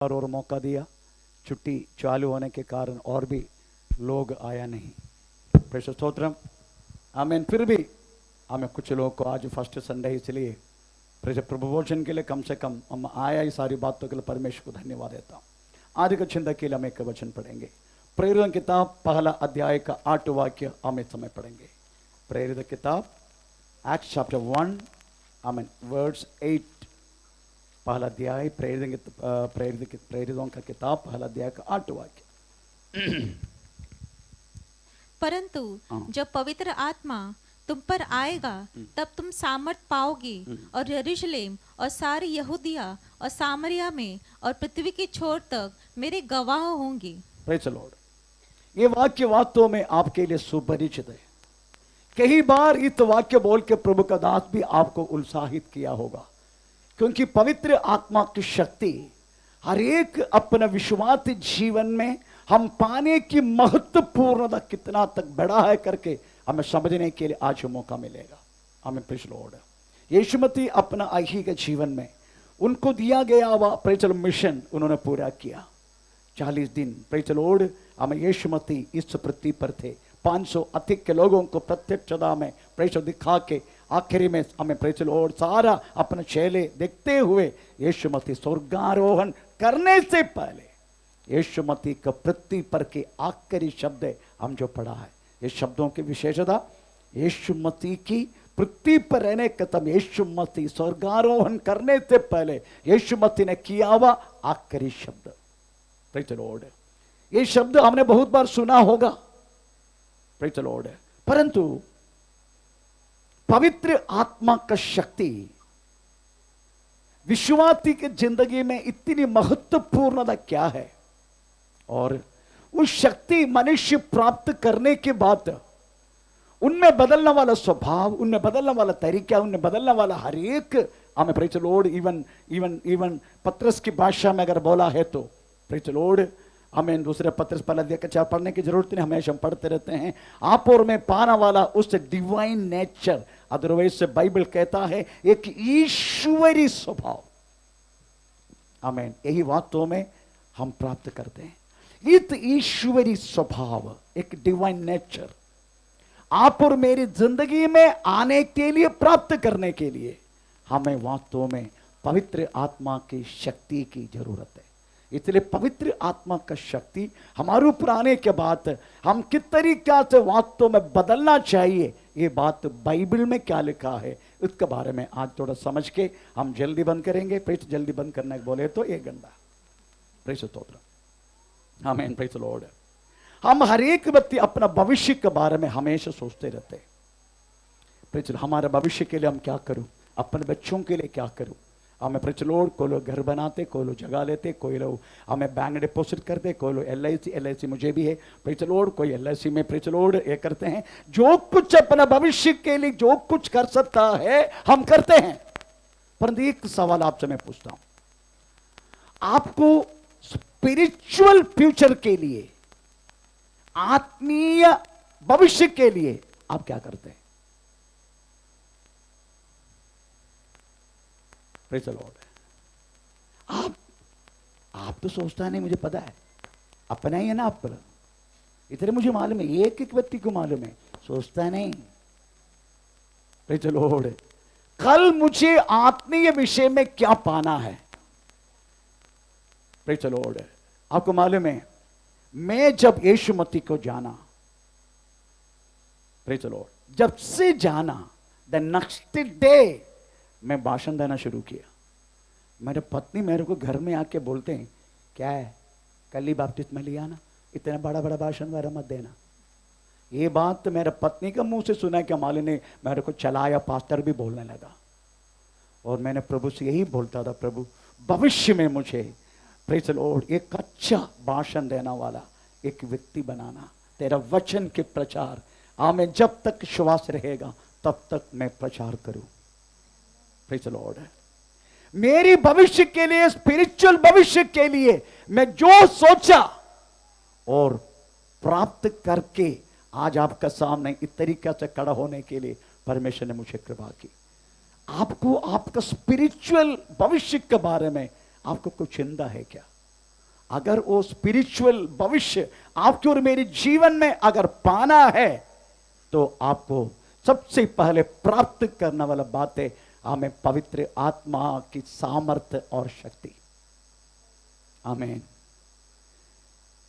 और मौका दिया। छुट्टी चालू होने के कारण और भी लोग आया नहीं। प्रेषित स्तोत्रम आमीन। फिर भी हमें कुछ लोगों को आज फर्स्ट संडे इसलिए प्रभु भोजन के लिए कम से कम हम आया। ये सारी बातों के लिए परमेश्वर को धन्यवाद देता हूँ। आज का चिंता के लिए हम एक वचन पढ़ेंगे। प्रेरित किताब पहला अध्याय का 8 वाक्य हम इस समय पढ़ेंगे। प्रेरित किताब एक्ट्स चैप्टर 1 आमीन वर्ड्स 8। पहला अध्याय प्रेरितों का किताब पहला अध्याय का 8 वाक्य। परंतु जब पवित्र आत्मा तुम पर आएगा तब तुम सामर्थ पाओगे और यरूशलेम और सारी यहूदिया और सामरिया में और पृथ्वी की छोर तक मेरे गवाह होंगे। Praise the Lord. ये वाक्य वास्तव में आपके लिए सुपरिचित है। कई बार इस वाक्य बोल के प्रभु का दास भी आपको उत्साहित किया होगा, क्योंकि पवित्र आत्मा की शक्ति हर एक अपने विश्वास जीवन में हम पाने की महत्वपूर्णता कितना तक बड़ा है करके हमें समझने के लिए आज मौका मिलेगा। हमें प्रेज़ द लॉर्ड। यीशु मसीह अपना आही के जीवन में उनको दिया गया हुआ प्रेज़ द लॉर्ड मिशन उन्होंने पूरा किया। 40 दिन प्रेज़ द लॉर्ड हमें यीशु मसीह इस पृथ्वी पर थे। 500 अधिक के लोगों को प्रत्यक्षता में प्रेज़ द लॉर्ड दिखा के आखिरी में हमें प्रेज़ द लॉर्ड सारा अपने चेले देखते हुए यीशु मसीह स्वर्गारोहण करने से पहले यीशु मसीह का पृथ्वी पर के आखिरी शब्द हम जो पढ़ा है, ये शब्दों की विशेषता यीशु मसीह की पृथ्वी पर रहने का तब यीशु मसीह स्वर्गारोहण करने से पहले यीशु मसीह ने किया हुआ आखिरी शब्द। Praise the Lord. ये शब्द हमने बहुत बार सुना होगा। Praise the Lord. परंतु पवित्र आत्मा का शक्ति विश्वासी की जिंदगी में इतनी महत्वपूर्णता क्या है, और उस शक्ति मनुष्य प्राप्त करने के बाद उनमें बदलने वाला स्वभाव, उनमें बदलने वाला तरीका, उनमें बदलने वाला हर एक हमें प्रेज़ द लॉर्ड इवन पत्रस की भाषा में अगर बोला है तो प्रेज़ द लॉर्ड हमें दूसरे पत्रस पहला अध्याय का पढ़ने की जरूरत नहीं, हमेशा हम पढ़ते रहते हैं। आप और में पाना वाला उस डिवाइन नेचर, अदरवाइज से बाइबल कहता है एक ईश्वरी स्वभाव। आमीन। यही वास्तव में हम प्राप्त करते हैं। इस ईश्वरी स्वभाव, एक डिवाइन नेचर आप और मेरी जिंदगी में आने के लिए, प्राप्त करने के लिए हमें वास्तव में पवित्र आत्मा की शक्ति की जरूरत है। इसलिए पवित्र आत्मा का शक्ति हमारे ऊपर आने के बाद हम किस तरीका से वास्तव में बदलना चाहिए, ये बात बाइबल में क्या लिखा है उसके बारे में आज थोड़ा समझ के हम जल्दी बंद करेंगे। प्रेज़ जल्दी बंद करने के बोले तो 1 घंटा। प्रेज़ स्तोत्र। आमीन। Praise the lord. हम हर एक व्यक्ति अपना भविष्य के बारे में हमेशा सोचते रहते हैं। प्रेज़ हमारे भविष्य के लिए हम क्या करूं, अपने बच्चों के लिए क्या करूं। हमें प्रेज़ द लॉर्ड कोई लोग घर बनाते, कोई लोग जगह लेते, कोई लोग हमें बैंक डिपॉजिट करते, कोई लोग LIC मुझे भी है प्रेज़ द लॉर्ड, कोई LIC में प्रेज़ द लॉर्ड ये करते हैं। जो कुछ अपना भविष्य के लिए जो कुछ कर सकता है हम करते हैं। परंतु एक सवाल आपसे मैं पूछता हूं, आपको स्पिरिचुअल फ्यूचर के लिए, आत्मीय भविष्य के लिए आप क्या करते हैं? Praise the Lord. आप तो सोचता नहीं, मुझे पता है, अपना ही है ना आप पर। इतने मुझे मालूम है, एक एक व्यक्ति को मालूम है, सोचता नहीं। Praise the Lord. कल मुझे आत्मीय विषय में क्या पाना है। Praise the Lord. आपको मालूम है, मैं जब यीशु मसीह को जाना, प्रेज़ द लॉर्ड, जब से जाना द नेक्स्ट डे मैं भाषण देना शुरू किया। मेरे पत्नी मेरे को घर में आके बोलते हैं, क्या है कल ही बपतिस्मा लिया ना, इतना बड़ा बड़ा भाषण वगैरह मत देना। ये बात तो मेरे पत्नी का मुंह से सुना कि माली ने मेरे को चलाया, पास्टर भी बोलने लगा। और मैंने प्रभु से यही बोलता था, प्रभु भविष्य में मुझे प्रेज़ द लॉर्ड एक अच्छा भाषण देने वाला एक व्यक्ति बनाना, तेरा वचन के प्रचार हमें जब तक श्वास रहेगा तब तक मैं प्रचार करूं। Praise the Lord. मेरी भविष्य के लिए, स्पिरिचुअल भविष्य के लिए मैं जो सोचा और प्राप्त करके आज आपका सामने इस तरीके से खड़ा होने के लिए परमेश्वर ने मुझे कृपा की। आपको आपका स्पिरिचुअल भविष्य के बारे में आपको कोई चिंता है क्या? अगर वो स्पिरिचुअल भविष्य आपके और मेरे जीवन में अगर पाना है तो आपको सबसे पहले प्राप्त करने वाला बात है हमें पवित्र आत्मा की सामर्थ्य और शक्ति। आमीन।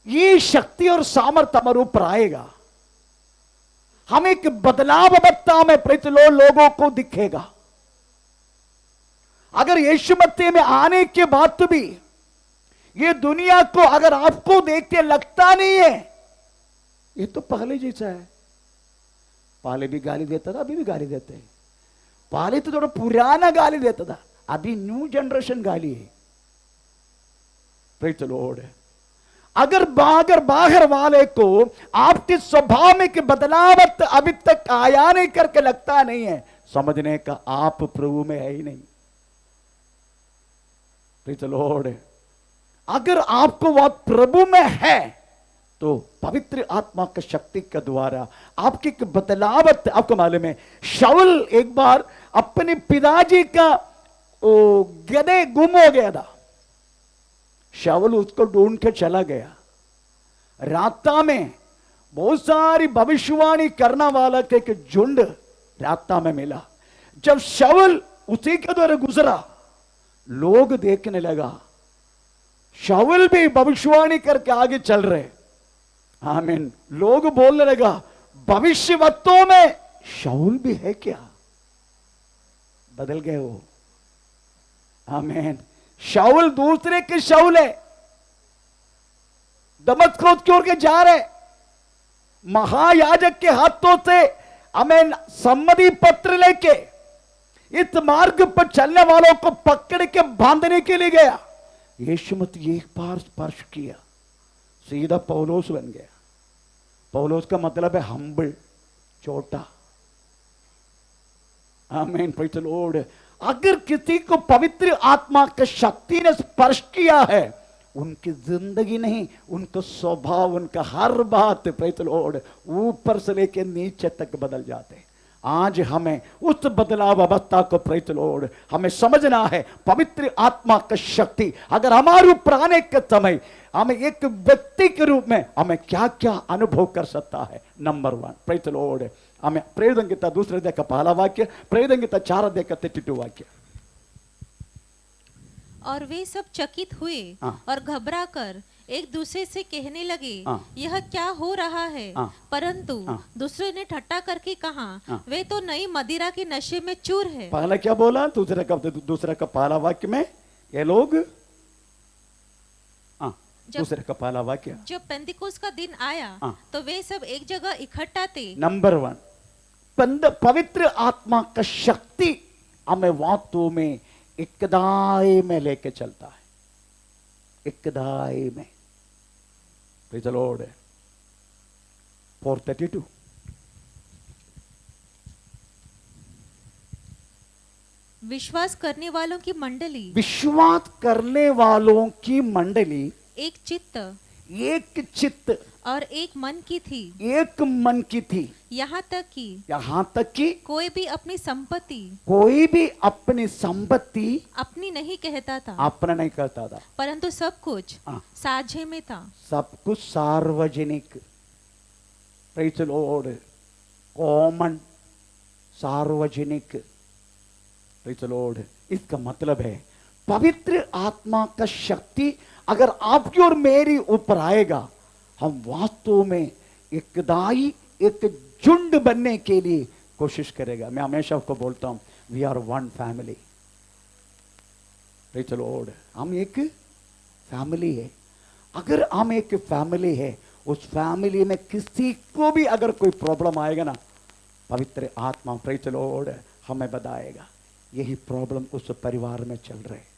ये शक्ति और सामर्थ्य हमारे ऊपर आएगा, हम एक बदलाव अवस्था में प्रतिलोक लोगों को दिखेगा। अगर यीशु मसीह में आने के बाद तो भी ये दुनिया को अगर आपको देख के लगता नहीं है ये तो पहले जैसा है, पहले भी गाली देता था, अभी भी गाली देते हैं। पहले तो थोड़ा पुराना गाली देता था, अभी न्यू जनरेशन गाली है। Praise the Lord. अगर बाहर वाले को आपके स्वभाव में के बदलाव अभी तक आया नहीं करके लगता नहीं है, समझने का आप प्रभु में है ही नहीं। Praise the Lord. अगर आपको वह प्रभु में है तो पवित्र आत्मा की शक्ति के द्वारा आपकी बदलावत। आपको मालूम है शाऊल एक बार अपने पिताजी का गधे गुम हो गया था। शाऊल उसको ढूंढ के चला गया। रास्ता में बहुत सारी भविष्यवाणी करने वाला के एक झुंड रास्ता में मिला। जब शाऊल उसी के द्वारा गुजरा, लोग देखने लगा शाऊल भी भविष्यवाणी करके आगे चल रहे। आमीन। लोग बोलने लगा भविष्यवक्ताओं में शाऊल भी है क्या? बदल गए वो। आमीन। शाऊल दूसरे के शाऊल है, दमिश्क की ओर के जा रहे। महायाजक के हाथों से आमीन सम्मति पत्र लेके इस मार्ग पर चलने वालों को पकड़ के बांधने के लिए गया। यीशु मसीह एक बार स्पर्श किया, सीधा पौलुस बन गया। पौलुस का मतलब है हम्बल, छोटा। आमीन। Praise the Lord. अगर किसी को पवित्र आत्मा की शक्ति ने स्पर्श किया है, उनकी जिंदगी नहीं, उनका स्वभाव, उनका हर बात प्रेज़ द लॉर्ड ऊपर से लेकर नीचे तक बदल जाते हैं। आज हमें उस बदलाव अवस्था को प्रेज़ द लॉर्ड हमें समझना है। पवित्र आत्मा की शक्ति अगर हमारे ऊपर आने के समय हमें एक व्यक्ति के रूप में हमें क्या क्या अनुभव कर सकता है। Number 1 praise the Lord. हमें प्रेरित गीता 2 अध्याय का पहला वाक्य, प्रेरित गीता 4 अध्याय का 32 वाक्य। और वे सब चकित हुए और घबरा कर एक दूसरे से कहने लगे यह क्या हो रहा है। परंतु दूसरे ने ठट्टा करके कहा वे तो नई मदिरा के नशे में चूर है। पहला क्या बोला? दूसरा का पहला वाक्य में ये लोग दूसरे का पहला वाक्य। जब पेंतिकुस्त का दिन आया तो वे सब एक जगह इकट्ठा थे। नंबर 1 पवित्र आत्मा का शक्ति हमें वास्तव में इकदाई में लेके चलता है। इकदाई में। Praise the Lord. 4:32 विश्वास करने वालों की मंडली, विश्वास करने वालों की मंडली एक चित्त और एक मन की थी। एक मन की थी। यहाँ तक कि कोई भी अपनी संपत्ति अपनी नहीं कहता था, अपना नहीं करता था, परंतु सब कुछ साझे में था। सब कुछ सार्वजनिक। Praise the Lord. कॉमन, सार्वजनिक। Praise the Lord. इसका मतलब है पवित्र आत्मा का शक्ति अगर आपकी और मेरी ऊपर आएगा, हम वास्तव में एक झुंड बनने के लिए कोशिश करेगा। मैं हमेशा आपको बोलता हूं we are one family. Praise the lord. हम एक फैमिली है। अगर हम एक फैमिली है, उस फैमिली में किसी को भी अगर कोई प्रॉब्लम आएगा ना, पवित्र आत्मा प्रेज़ द लॉर्ड हमें बताएगा यही प्रॉब्लम उस परिवार में चल रहे।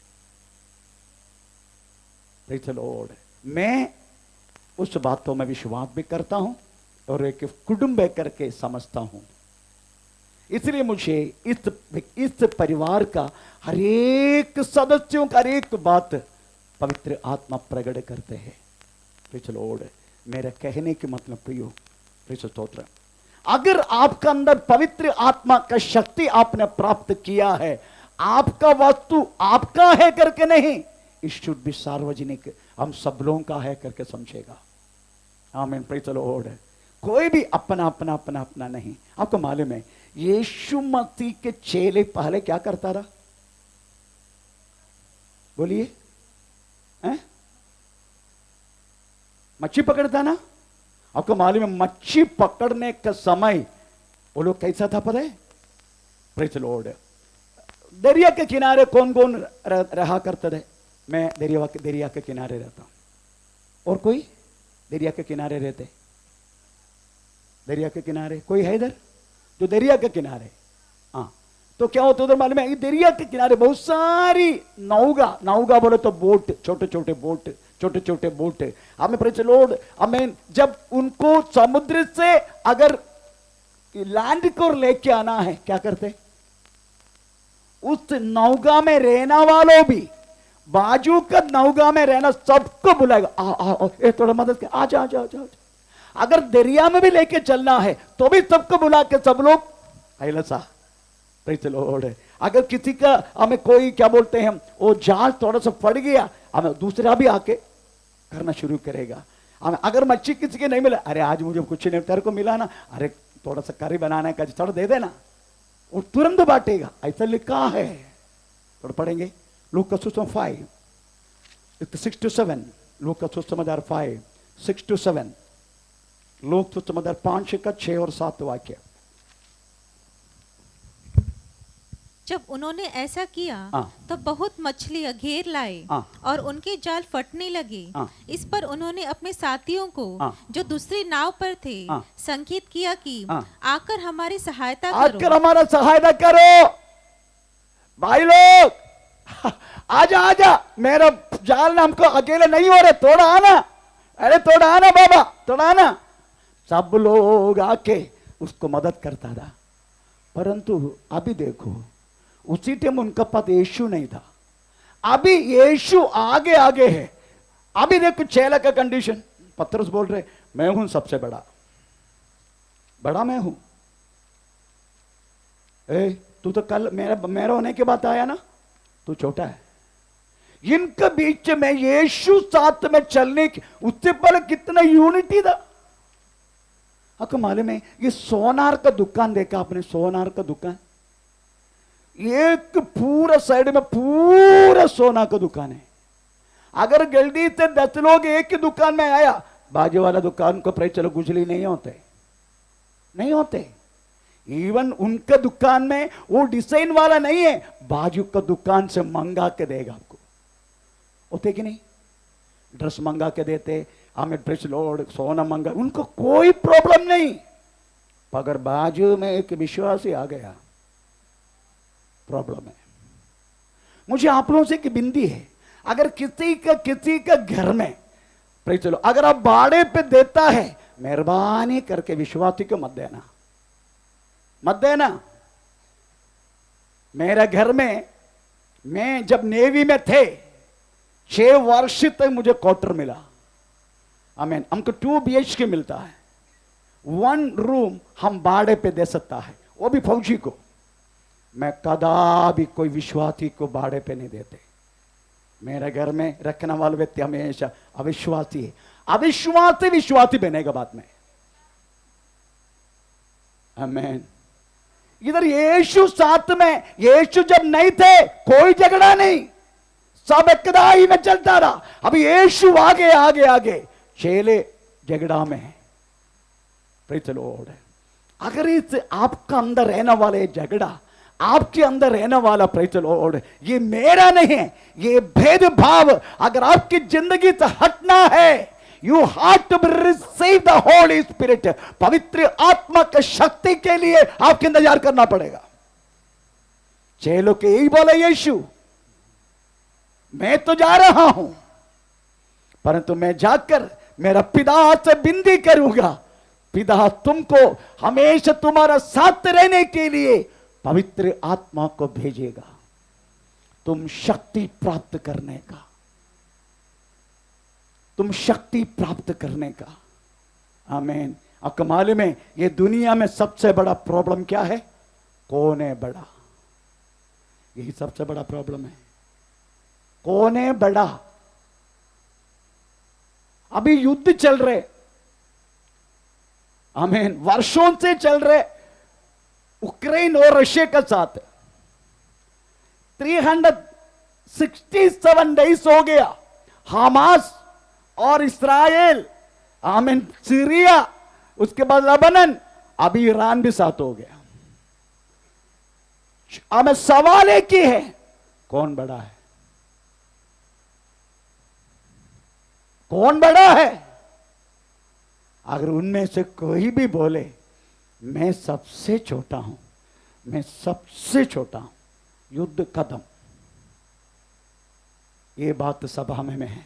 Praise the Lord. मैं उस बातों में विश्वास भी करता हूं और एक कुटुंब करके समझता हूं। इसलिए मुझे इस परिवार का हर एक सदस्यों का हर एक बात पवित्र आत्मा प्रकट करते हैं। Praise the Lord. मेरा कहने के मतलब प्रियो, प्रेज़ स्तोत्र, अगर आपका अंदर पवित्र आत्मा का शक्ति आपने प्राप्त किया है, आपका वस्तु आपका है करके नहीं, इट शुड बी सार्वजनिक। हम सब लोगों का है करके समझेगा। आमीन, प्रेज़ द लॉर्ड। कोई भी अपना अपना अपना अपना नहीं। आपको मालूम है यीशु मसीह के चेले पहले क्या करता रहा? बोलिए, मच्छी पकड़ता ना? आपको मालूम है मच्छी पकड़ने का समय वो लोग कैसा था पता है? Praise the Lord. दरिया के किनारे कौन कौन रहा करते थे? मैं दरिया के किनारे रहता हूं। और कोई दरिया के किनारे रहते? दरिया के किनारे कोई है इधर जो दरिया के किनारे? हाँ, तो क्या होता उधर मालूम है? दरिया के किनारे बहुत सारी नौगा बोले तो बोट, छोटे छोटे बोट, छोटे छोटे बोट। हमें प्रेज़ द लॉर्ड, आमीन। जब उनको समुद्र से अगर लैंड को लेके आना है, क्या करते? उस नौगा में रहना वालों भी, बाजू का नौगा में रहना सबको बुलाएगा, आ थोड़ा मदद कर, आ जा। अगर दरिया में भी लेके चलना है तो भी सबको बुला के सब लोग ऐसा। Praise the Lord. अगर किसी का हमें कोई क्या बोलते हैं वो जाल थोड़ा सा फट गया, हमें दूसरा भी आके करना शुरू करेगा। हमें अगर मच्छी किसी के नहीं मिला, अरे आज मुझे कुछ नहीं, तेरे को मिला ना, अरे थोड़ा सा करी बनाने का थोड़ा दे देना, वो तुरंत बांटेगा। ऐसा लिखा है, थोड़ा पढ़ेंगे लूका का सुसमाचार 5 6 to 7। लूका का सुसमाचार 5 6 to 7। लोग सुसमाचार 5 का 6 और 7 वाक्य। जब उन्होंने ऐसा किया हाँ। तो बहुत मछलियां घेर लाए हाँ। और उनके जाल फटने लगे। हाँ। इस पर उन्होंने अपने साथियों को हाँ। जो दूसरी नाव पर थे हाँ। संकेत किया कि हाँ। आकर हमारी सहायता आकर करो। हमारा सहायता करो भाई लोग, आजा, मेरा जाल ना, हमको अकेले नहीं हो रहे, थोड़ा आना, अरे थोड़ा आना बाबा, थोड़ा आना। सब लोग आके उसको मदद करता था। परंतु अभी देखो, उसी टाइम उनका पास यीशु नहीं था, अभी यीशु आगे आगे है। अभी देखो चेला का कंडीशन। पतरस बोल रहे मैं हूं सबसे बड़ा मैं हूं। तू तो कल मेरा होने के बाद आया ना, तू छोटा है। इनके बीच में यीशु साथ में चलने की, उससे पहले कितना यूनिटी था। आपको मालूम है ये सोनार का दुकान देखा आपने? सोनार का दुकान, एक पूरा साइड में पूरा सोना का दुकान है। अगर जल्दी से 10 लोग एक ही दुकान में आया, बाजू वाला दुकान को प्राइस चलो गुजली नहीं होते। इवन उनका दुकान में वो डिजाइन वाला नहीं है, बाजू का दुकान से मंगा के देगा आपको, होते कि नहीं? ड्रेस मंगा के देते, हमें ड्रेस लोड सोना मंगा, उनको कोई प्रॉब्लम नहीं। अगर बाजू में एक विश्वासी आ गया, प्रॉब्लम है। मुझे आप लोगों से एक विनती है, अगर किसी का घर में चलो अगर आप भाड़े पे देता है, मेहरबानी करके विश्वासी को मत देना। मेरा घर में, मैं जब नेवी में थे 6 वर्ष तक मुझे क्वार्टर मिला। आमीन। हमको 2 BHK मिलता है, 1 रूम हम भाड़े पे दे सकता है, वो भी फौजी को। मैं कदापि कोई विश्वासी को भाड़े पे नहीं देते। मेरे घर में रखने वाले व्यक्ति हमेशा अविश्वासी है, अविश्वासी विश्वासी बनेगा बाद में। आमीन। इधर यीशु साथ में, यीशु जब नहीं थे कोई झगड़ा नहीं, सब एकदाई में चलता रहा। अभी यीशु आगे चेले झगड़ा में है। Praise the Lord. अगर इस आपका अंदर रहने वाले झगड़ा, आपके अंदर रहने वाला, प्रेज़ द लॉर्ड, ये मेरा नहीं है, ये भेदभाव अगर आपकी जिंदगी से हटना है, you have to receive the Holy Spirit. पवित्र आत्मा के शक्ति के लिए आपके इंतजार करना पड़ेगा। चेलों के यही बोले यीशु, मैं तो जा रहा हूं, परंतु मैं जाकर मेरा पिता से विनती करूंगा, पिता तुमको हमेशा तुम्हारा साथ रहने के लिए पवित्र आत्मा को भेजेगा, तुम शक्ति प्राप्त करने का। आमीन। आपको मालूम है ये दुनिया में सबसे बड़ा प्रॉब्लम क्या है? कौन है बड़ा? यही सबसे बड़ा प्रॉब्लम है, कौन है बड़ा। अभी युद्ध चल रहे, आमीन, वर्षों से चल रहे उक्रेन और रशिया के साथ। 367 डेज हो गया। हमास और इस्राएल, आमीन, सीरिया, उसके बाद लेबनान, अभी ईरान भी साथ हो गया। हमें सवाल एक ही है, कौन बड़ा है? कौन बड़ा है? अगर उनमें से कोई भी बोले मैं सबसे छोटा हूं, मैं सबसे छोटा हूं, युद्ध खत्म। ये बात सभा में है,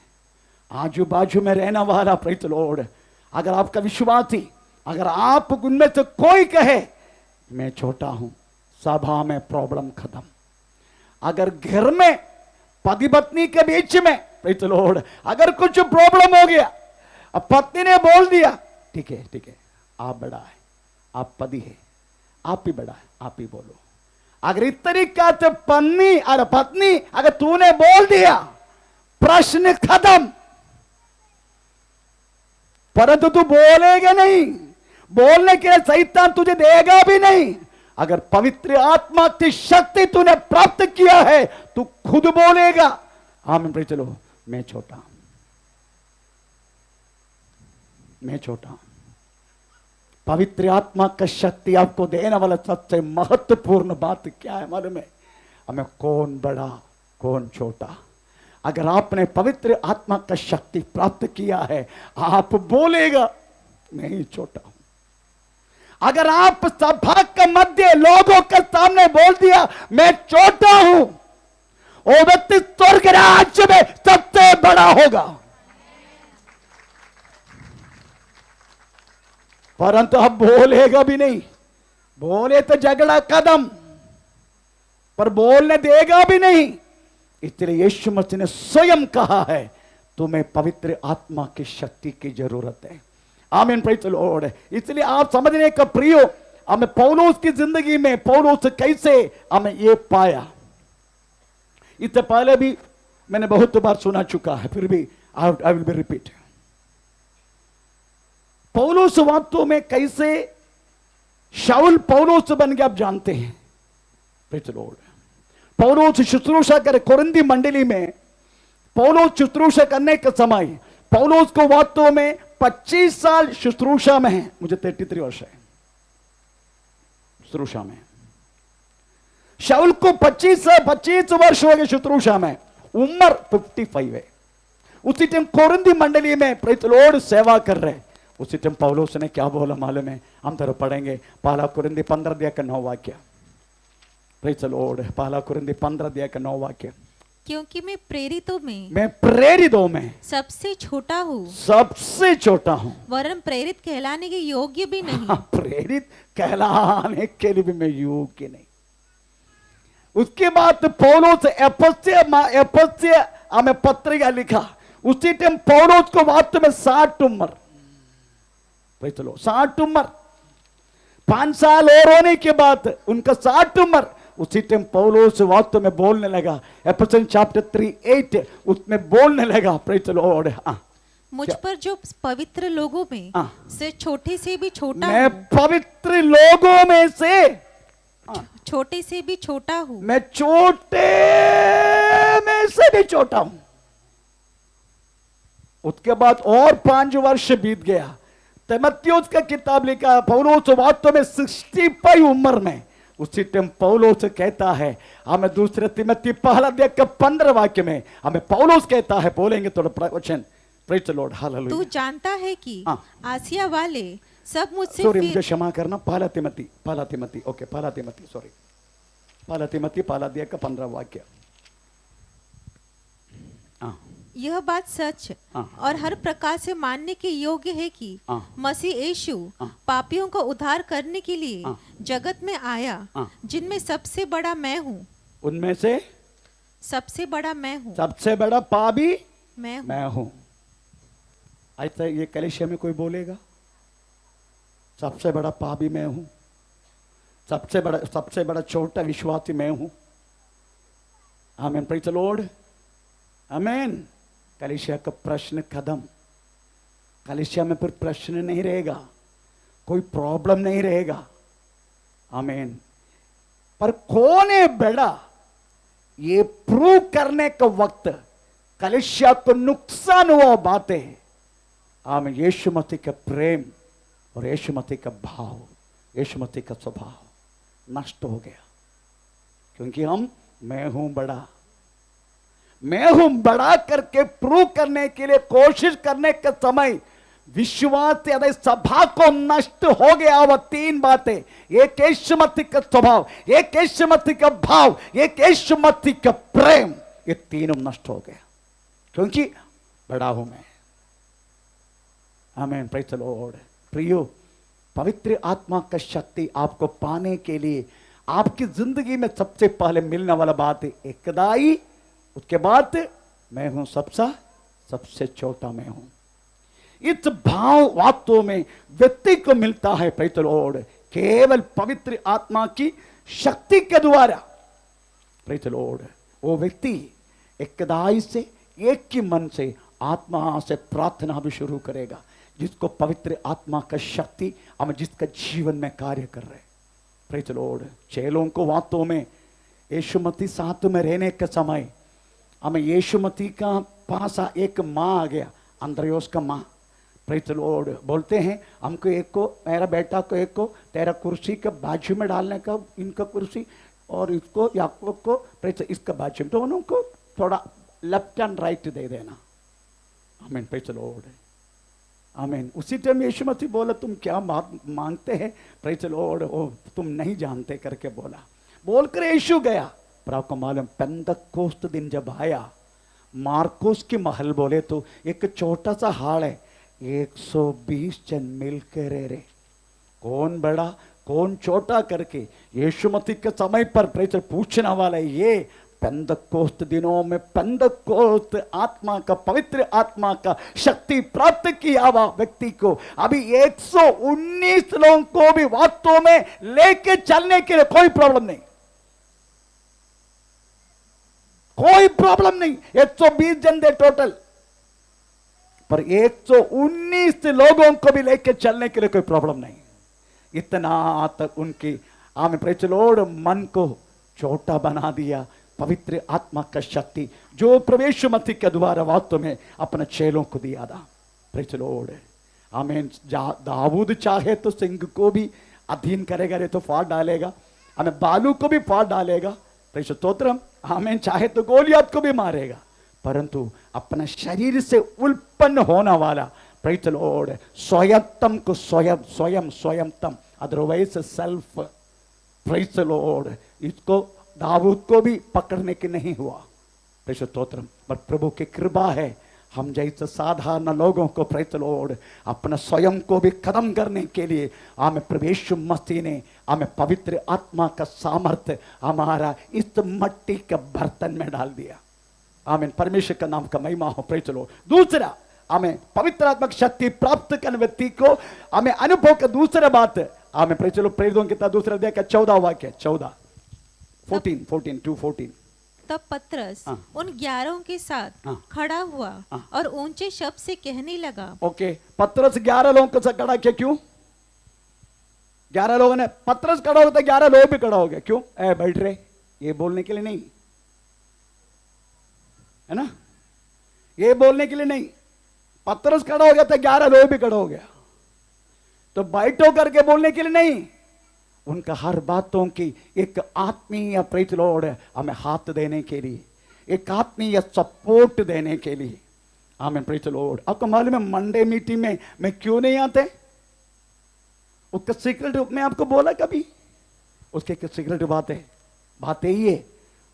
आजू बाजू में रहने वाला, प्रेज द लॉर्ड, अगर आपका विश्वासी, अगर आप उनमें से कोई कहे मैं छोटा हूं, सभा में प्रॉब्लम खत्म। अगर घर में पति पत्नी के बीच में, प्रेज द लॉर्ड, अगर कुछ प्रॉब्लम हो गया, अब पत्नी ने बोल दिया ठीक है ठीक है, आप बड़ा है, आप पति है, आप भी बड़ा है, आप ही बोलो। अगर इस तरीका से पत्नी अगर तूने बोल दिया, प्रश्न खत्म। परंतु तू बोलेगा नहीं, बोलने के लिए शैतान तुझे देगा भी नहीं। अगर पवित्र आत्मा की शक्ति तूने प्राप्त किया है, तू खुद बोलेगा, आमीन, प्रेज द लॉर्ड, मैं छोटा हूं, मैं छोटा हूं। पवित्र आत्मा का शक्ति आपको देने वाला सबसे महत्वपूर्ण बात क्या है मालूम है? हमें कौन बड़ा कौन छोटा। अगर आपने पवित्र आत्मा का शक्ति प्राप्त किया है, आप बोलेगा मैं ही छोटा हूं। अगर आप सभा के मध्य लोगों के सामने बोल दिया मैं छोटा हूं, वो व्यक्ति स्वर्ग राज्य में सबसे बड़ा होगा। परंतु अब बोलेगा भी नहीं, बोले तो झगड़ा कदम, पर बोलने देगा भी नहीं। इसलिए यीशु मसीह ने स्वयं कहा है तुम्हें पवित्र आत्मा की शक्ति की जरूरत है। आमीन, प्रेज द लॉर्ड। इसलिए आप समझने का प्रियो, हमें पौलुस की जिंदगी में पौलुस कैसे हमें ये पाया, इससे पहले भी मैंने बहुत बार सुना चुका है, फिर भी आई विल बी रिपीट। पौलुस वास्तव में कैसे शाऊल पौलुस बन गया, आप जानते हैं, प्रेज द लॉर्ड। पौलुस शुश्रूषा करे कोरिन्थी मंडली में, पौलुस शुश्रूषा करने के समय पौलुस को वास्तव में 25 साल शुश्रूषा में है, मुझे 33 वर्ष है शुश्रूषा में। शाऊल को 25 वर्ष हो गए शुश्रूषा में, उम्र 55 है। उसी टाइम कोरिन्थी मंडली में प्रेज द लॉर्ड सेवा कर रहे। उसी टाइम पौलुस ने क्या बोला मालूम है? हम तरह पढ़ेंगे, पहला कुरिन्थी 15 वाक्य, प्रेज द लॉर्ड, पहला कुरिन्थी 15 वाक्य। क्योंकि मैं प्रेरितों में सबसे छोटा हूँ, सबसे छोटा हूँ, वरन प्रेरित कहलाने के योग्य भी नहीं। प्रेरित कहलाने के लिए भी मैं योग्य नहीं। उसके बाद पौलुस एफेसियों हमें पत्रिका लिखा। उसी टाइम पौलुस को वास्तव में 60 उम्र, 60 उम्र, 5 साल और होने के बाद उनका 60 उम्र। उसी टाइम पौलुस वास्तव में बोलने लगा, एफेसियन चैप्टर 3:8 उसमें बोलने लगा, प्रेज द लॉर्ड, मुझ पर जो पवित्र लोगों में से छोटे से भी छोटा मैं पवित्र लोगों में से छोटे से भी छोटा हूँ, मैं छोटे में से भी छोटा हूं। उसके बाद और 5 वर्ष बीत गया। तीमुथियुस का किताब लिखा, पौलुस वास्तव में 65 उम्र में। उसी टाइम पौलुस कहता है, हमें दूसरे तीमुथी 1:15 वाक्य में हमें पौलुस कहता है, बोलेंगे थोड़ा प्रवचन, प्रेज द लॉर्ड, हालेलुया। तू जानता है कि आसिया वाले सब मुझसे सॉरी, मुझे क्षमा करना, पहला तीमुथी ओके, पहला तीमुथी सॉरी, पहला तीमुथी 1:15 वाक्य। यह बात सच और हर प्रकार से मानने के योग्य है कि मसीह यीशु पापियों को उद्धार करने के लिए जगत में आया, जिनमें सबसे बड़ा मैं हूँ। उनमें से सबसे बड़ा मैं हूँ, सबसे बड़ा पापी मैं हूँ। ऐसा ये कलीसिया में कोई बोलेगा? सबसे बड़ा पापी मैं हूँ, सबसे बड़ा छोटा विश्वासी मैं हूँ। आमीन, प्रेज द लॉर्ड, आमीन। कलीसिया का प्रश्न खत्म। कलीसिया में फिर प्रश्न नहीं रहेगा, कोई प्रॉब्लम नहीं रहेगा। आमीन। पर कौन है बड़ा, ये प्रूव करने का वक्त कलीसिया को नुकसान हुआ बातें। आमीन। यीशु मसीह का प्रेम और यीशु मसीह का भाव, यीशु मसीह का स्वभाव नष्ट हो गया, क्योंकि मैं हूं बड़ा करके प्रूव करने के लिए कोशिश करने का समय विश्वास या सभा को नष्ट हो गया। वह तीन बातें, एक यीशु मसीह का स्वभाव, एक यीशु मसीह का भाव, एक यीशु मसीह का प्रेम, ये तीनों नष्ट हो गया, क्योंकि बड़ा हूं मैं। आमीन। Praise the Lord. प्रियो, पवित्र आत्मा का शक्ति आपको पाने के लिए आपकी जिंदगी में सबसे पहले मिलने वाला बात है एकदाई, उसके बाद मैं हूं सबसे छोटा मैं हूं। इस भाव वास्तव में व्यक्ति को मिलता है, प्रेज़ द लॉर्ड, केवल पवित्र आत्मा की शक्ति के द्वारा। Praise the Lord. वो व्यक्ति एकदाई से, एक ही मन से, आत्मा से प्रार्थना भी शुरू करेगा, जिसको पवित्र आत्मा का शक्ति हम जिसका जीवन में कार्य कर रहे। Praise the Lord. चेलों को वास्तव में यीशु मसीह साथ में रहने के समय हमें यीशु मसीह का पास एक माँ आ गया, अंद्रयोस का माँ। Praise the Lord. बोलते हैं हमको एक को, मेरा बेटा को एक को तेरा कुर्सी के बाजू में डालने का, इनका कुर्सी, और इसको याकूब को प्रेज़ इसका बाजू में, दोनों को थोड़ा लेफ्ट एंड राइट दे देना। आमीन। Praise the Lord. आमीन। उसी टाइम यीशु मसीह बोला तुम क्या मांगते हैं, प्रेज़ द लॉर्ड, ओ तुम नहीं जानते करके बोला। बोलकर यीशु गया। पर आपको मालूम पेंतकोस्त दिन जब आया, मार्कोस की महल बोले तो एक छोटा सा हाल है, 120 जन मिलकर रहे। कौन बड़ा कौन छोटा करके यीशु मसीह के समय पर प्रेज़ पूछने वाला है। ये पेंतकोस्त दिनों में पेंतकोस्त आत्मा का, पवित्र आत्मा का शक्ति प्राप्त किया हुआ व्यक्ति को अभी 119 लोगों को भी वास्तव में लेके चलने के लिए कोई प्रॉब्लम नहीं, कोई प्रॉब्लम नहीं। 120 जन थे टोटल, पर 119 लोगों को भी लेके चलने के लिए कोई प्रॉब्लम नहीं। इतना तक उनकी आमीन प्रेज़ द लॉर्ड मन को छोटा बना दिया पवित्र आत्मा का शक्ति जो प्रवेश मसीह के द्वारा वास्तव में अपने चेलों को दिया था। Praise the Lord. आमीन। दाऊद चाहे तो सिंह को भी अधीन करेगा, नहीं तो फाड़ डालेगा, हमें बालू को भी फाड़ डालेगा। प्रेज़ स्तोत्रम। आमीन। चाहे तो गोलियत को भी मारेगा, परंतु अपने शरीर से उत्पन्न होने वाला प्रेज़ द लॉर्ड स्वयंतम को स्वयंतम, otherwise self. Praise the lord. इसको दाऊद को भी पकड़ने के नहीं हुआ। प्रेज़ स्तोत्रम। पर प्रभु की कृपा है, हम जैसे साधारण लोगों को प्रेज़ द लॉर्ड अपने स्वयं को भी खत्म करने के लिए हमें प्रभु मसीह ने हमें पवित्र आत्मा का सामर्थ्य हमारा इस मट्टी के बर्तन में डाल दिया। आमीन। परमेश्वर का नाम का महिमा हो। Praise the Lord. दूसरा, हमें पवित्र आत्मा की शक्ति प्राप्त करने व्यक्ति को हमें अनुभव का दूसरा बात, हमें प्रेज़ द लॉर्ड प्रेरितों की 14 अध्याय का 14 वाक्य, 14 तब पतरस उन 11 के साथ खड़ा हुआ और ऊंचे शब्द से कहने लगा। ओके। पतरस 11 लोगों के साथ खड़ा किया, क्यों? 11 लोगों ने, पतरस खड़ा होता 11 लोग भी खड़ा हो गए, क्यों? बैठ रहे, ये बोलने के लिए नहीं है ना, ये बोलने के लिए नहीं। पतरस खड़ा हो गया था, 11 लोग भी खड़ा हो गया, तो बैठो करके बोलने के लिए नहीं, उनका हर बातों की एक आत्मीय प्रेज़ द लॉर्ड हमें हाथ देने के लिए, एक आत्मीय सपोर्ट देने के लिए। आमीन। Praise the Lord. आपको मालूम है मंडे मीटिंग में मैं क्यों नहीं आते? उसका सीक्रेट मैं आपको बोला कभी? उसके सीक्रेट बात यही है,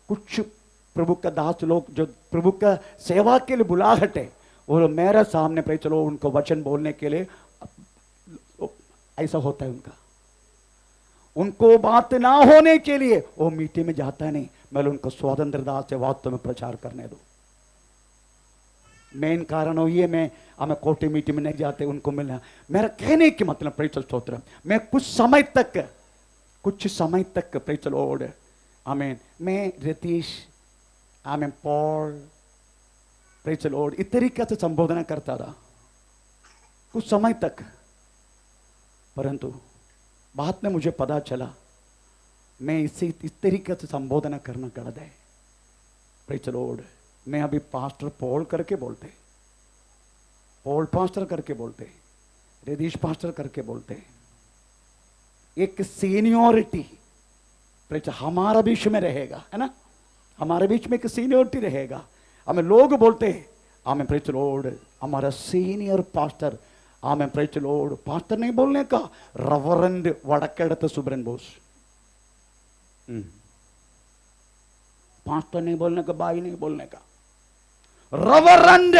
कुछ प्रभु का दास लोग जो प्रभु का सेवा के लिए बुलाहट है, वो मेरे सामने प्रेज़ द लॉर्ड उनको वचन बोलने के लिए ऐसा होता है। उनको बात ना होने के लिए वो मीटिंग में जाता नहीं, मैं उनको स्वतंत्रता से वास्तव में प्रचार करने दो। मेन कारण हो ये, मैं हमें कोटी मीटिंग में नहीं जाते उनको मिलना। मेरा कहने की मतलब प्रेज़ द स्तोत्र, मैं कुछ समय तक प्रेज़ द लॉर्ड आमीन, मैं रितीश, आमीन, पॉल, प्रेज़ द लॉर्ड इस तरीके से संबोधन करता था। कुछ समय तक, परंतु बाद में मुझे पता चला मैं इसे इस तरीके से संबोधन करना गलत है। Praise the Lord. मैं अभी पास्टर पॉल करके बोलते, पॉल पास्टर करके बोलते, रदीश पास्टर करके बोलते। एक सीनियोरिटी प्रेज़ हमारा बीच में रहेगा, है ना, हमारे बीच में एक सीनियोरिटी रहेगा। हमें लोग बोलते हमें प्रेज़ द लॉर्ड हमारा सीनियर पास्टर, हमें प्रेज़ द लॉर्ड पास्टर नहीं बोलने का, रेवरेंड वड़केड़त सुब्रन बोस। पास्टर नहीं बोलने का, भाई नहीं बोलने का, रेवरेंड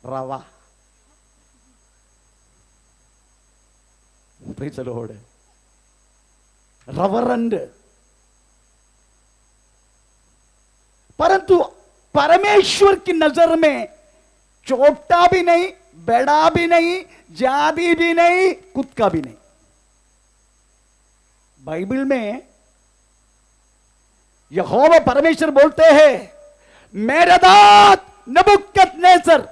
रवा। Praise the Lord. रेवरेंड। परंतु परमेश्वर की नजर में छोटा भी नहीं, बड़ा भी नहीं, जाति भी नहीं, खुद का भी नहीं। बाइबल में यहोवा परमेश्वर बोलते हैं, मेरे दात नबूकदनेस्सर।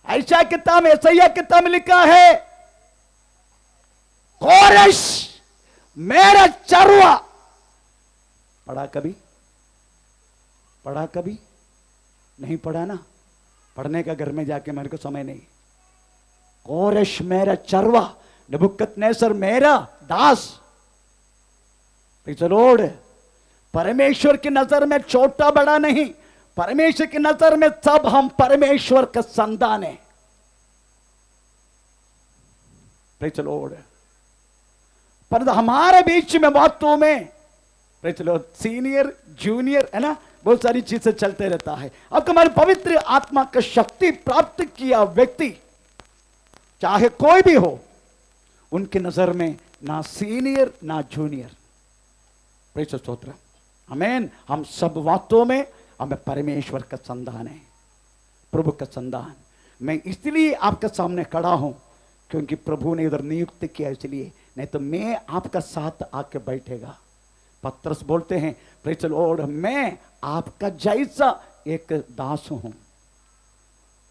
ऐसा किताब में, ऐसा किताब में लिखा है, कोरेश मेरा चरवा। पढ़ा कभी? पढ़ा कभी? नहीं पढ़ा ना, पढ़ने का घर में जाके मेरे को समय नहीं। कोरेश मेरा चरवा, नबूकदनेस्सर मेरा दास। Praise the Lord. परमेश्वर की नजर में छोटा बड़ा नहीं, परमेश्वर की नजर में सब हम परमेश्वर का संतान है। Praise the Lord. पर हमारे बीच में बातों में praise the Lord senior junior, है ना, बहुत सारी चीजें चलते रहता है। अब हमारे पवित्र आत्मा का शक्ति प्राप्त किया व्यक्ति चाहे कोई भी हो, उनकी नजर में ना सीनियर ना जूनियर। प्रेज़ द स्तोत्र। आमीन। हम सब बातों में हमें परमेश्वर का संतान है, प्रभु का संतान। मैं इसलिए आपके सामने खड़ा हूं क्योंकि प्रभु ने इधर नियुक्त किया, इसलिए, नहीं तो मैं आपका साथ आके बैठेगा। पत्रस बोलते हैं, प्रेज़ द लॉर्ड, मैं आपका जैसा एक दास हूं।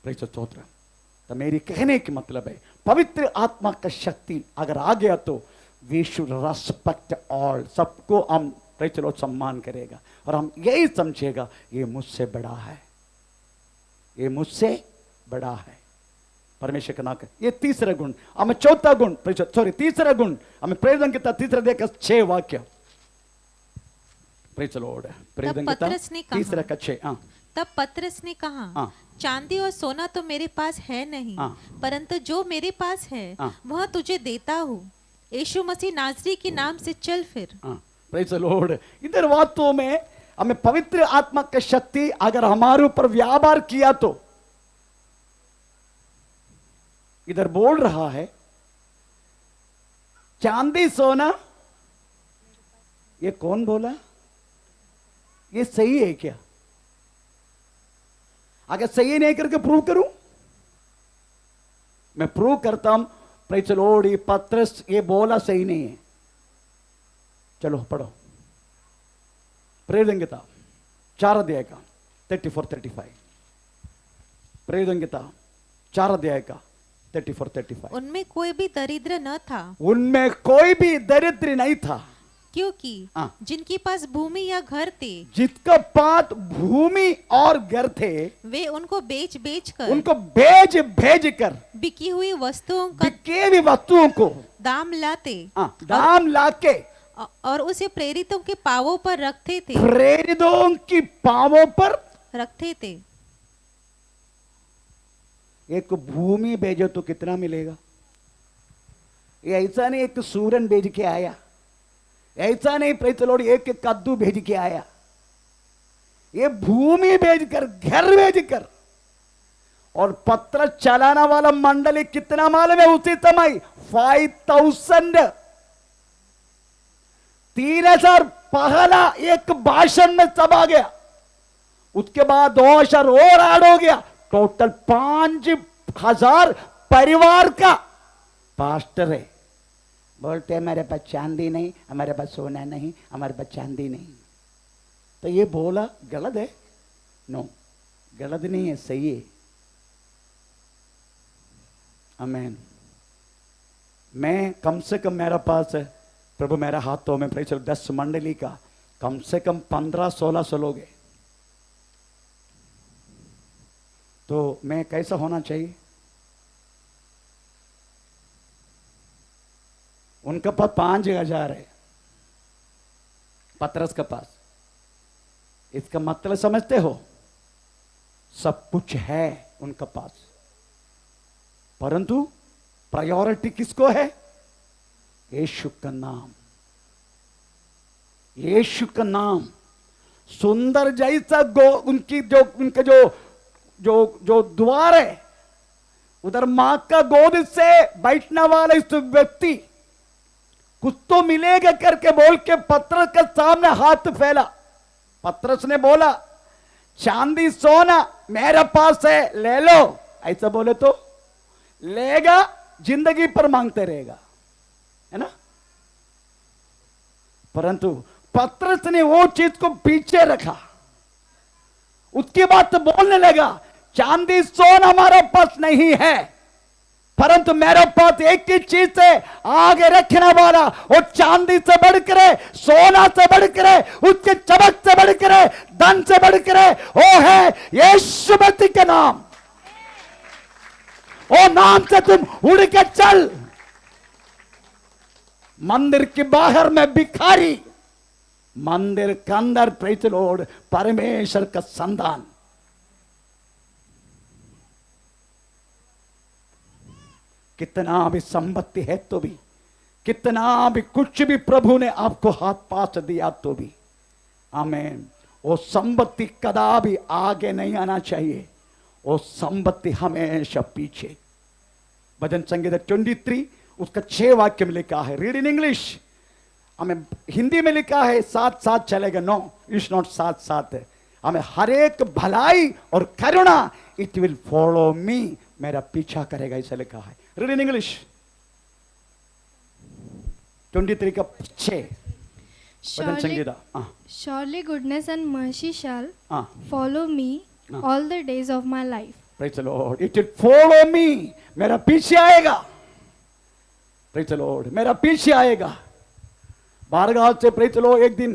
प्रेज़ द स्तोत्र। तो मेरी कहने की मतलब है, पवित्र आत्मा का शक्ति अगर आ गया तो वी शुड रेस्पेक्ट ऑल, सबको हम प्रेज़ द लॉर्ड सम्मान करेगा और हम यही समझेगा ये मुझसे बड़ा है, ये मुझसे बड़ा है। परमेश्वर का नाम। ये तीसरा गुण। हमें चौथा गुण, तीसरा गुण हमें प्रेरितों की तीसरा देखा 6 वाक्य। Praise the Lord. प्रेरितों की तीसरा का 6। तब पतरस ने कहा, चांदी और सोना तो मेरे पास है नहीं, परंतु जो मेरे पास है वह तुझे देता हूँ। यीशु मसीह नाज़री के नाम से चल फिर। Praise the Lord. इधर बातों में हमें पवित्र आत्मा की शक्ति अगर हमारे ऊपर व्यापार किया तो, इधर बोल रहा है चांदी सोना, ये कौन बोला? ये सही है क्या? अगर सही नहीं करके प्रूव करूं, मैं प्रूव करता हूं। Praise the Lord. ये पत्रस ये बोला सही नहीं है। चलो पढ़ो प्रेरितों की किताब 4 अध्याय का 34-35। प्रेरितों की किताब 4 अध्याय का 34-35। उनमें कोई भी दरिद्र न था, उनमें कोई भी दरिद्र नहीं था, क्योंकि जिनके पास भूमि या घर थे, जिसका पास भूमि और घर थे, वे उनको बेच बेच कर, उनको भेज भेज कर बिकी हुई वस्तुओं का, बिके हुई वस्तुओं को दाम लाते, दाम लाके और उसे प्रेरितों के पांवों पर रखते थे, प्रेरितों की पांवों पर रखते थे। एक भूमि भेजो तो कितना मिलेगा? ये ऐसा नहीं एक सूरन भेज के आया, ऐसा नहीं प्रेज़ द लॉर्ड एक कद्दू भेज के आया। ये भूमि भेजकर, घर भेजकर, और पत्र चलाना वाला मंडली कितना मालूम है उसी समय? 5000। 3000 पहला एक भाषण में सब आ गया, उसके बाद 2000 और ऐड हो गया, टोटल 5000 परिवार का पास्टर है। बोलते हैं हमारे पास चांदी नहीं, हमारे पास सोना नहीं, हमारे पास चांदी नहीं। तो ये बोला गलत है? नो। गलत नहीं है, सही है। आमीन। मैं कम से कम, मेरा पास है प्रभु मेरा हाथों में प्रेस 10 मंडली का कम से कम 15-16 लोग हैं। तो मैं कैसा होना चाहिए? उनका पास 5,000 है, पतरस के पास। इसका मतलब समझते हो? सब कुछ है उनका पास, परंतु प्रायोरिटी किसको है? यीशु का नाम। यीशु का नाम सुंदर जैसा उनका जो द्वार है, उधर मां का गोद से बैठने वाला इस व्यक्ति कुछ तो मिलेगा करके बोल के पतरस के सामने हाथ फैला। पतरस ने बोला, चांदी सोना मेरे पास है, ले लो। ऐसा बोले तो लेगा, जिंदगी पर मांगते रहेगा, है ना। परंतु पतरस ने वो चीज को पीछे रखा। उसके बाद तो बोलने लगा, चांदी सोना हमारे पास नहीं है, परंतु मेरे पास एक ही चीज है आगे रखने वाला, और चांदी से बढ़कर है, सोना से बढ़कर है, उसके चमक से बढ़कर है, धन से बढ़कर है, वो है यीशु मसीह का नाम। ओ नाम से तुम उड़ के चल। मंदिर के बाहर में भिखारी, मंदिर के अंदर प्रेज द लॉर्ड परमेश्वर का संतान। कितना भी संपत्ति है तो भी, कितना भी कुछ भी प्रभु ने आपको हाथ पास दिया तो भी, आमीन, वो संपत्ति कदा भी आगे नहीं आना चाहिए, वो संपत्ति हमेशा पीछे। भजन संगीत 23 उसका 6 वाक्य में लिखा है, रीड इन इंग्लिश। हमें हिंदी में लिखा है 7-7 चलेगा, नो इट्स नॉट 7-7 है। हमें हर एक भलाई और करुणा इट विल फॉलो मी, मेरा पीछा करेगा, ऐसा लिखा है। रीड इन इंग्लिश 23 का 6। Surely goodness and mercy shall follow me all the days of my life. Praise the Lord. It will follow me. मेरा पीछे आएगा। Praise the Lord. मेरा पीछे आएगा। बारगाह से praise the Lord एक दिन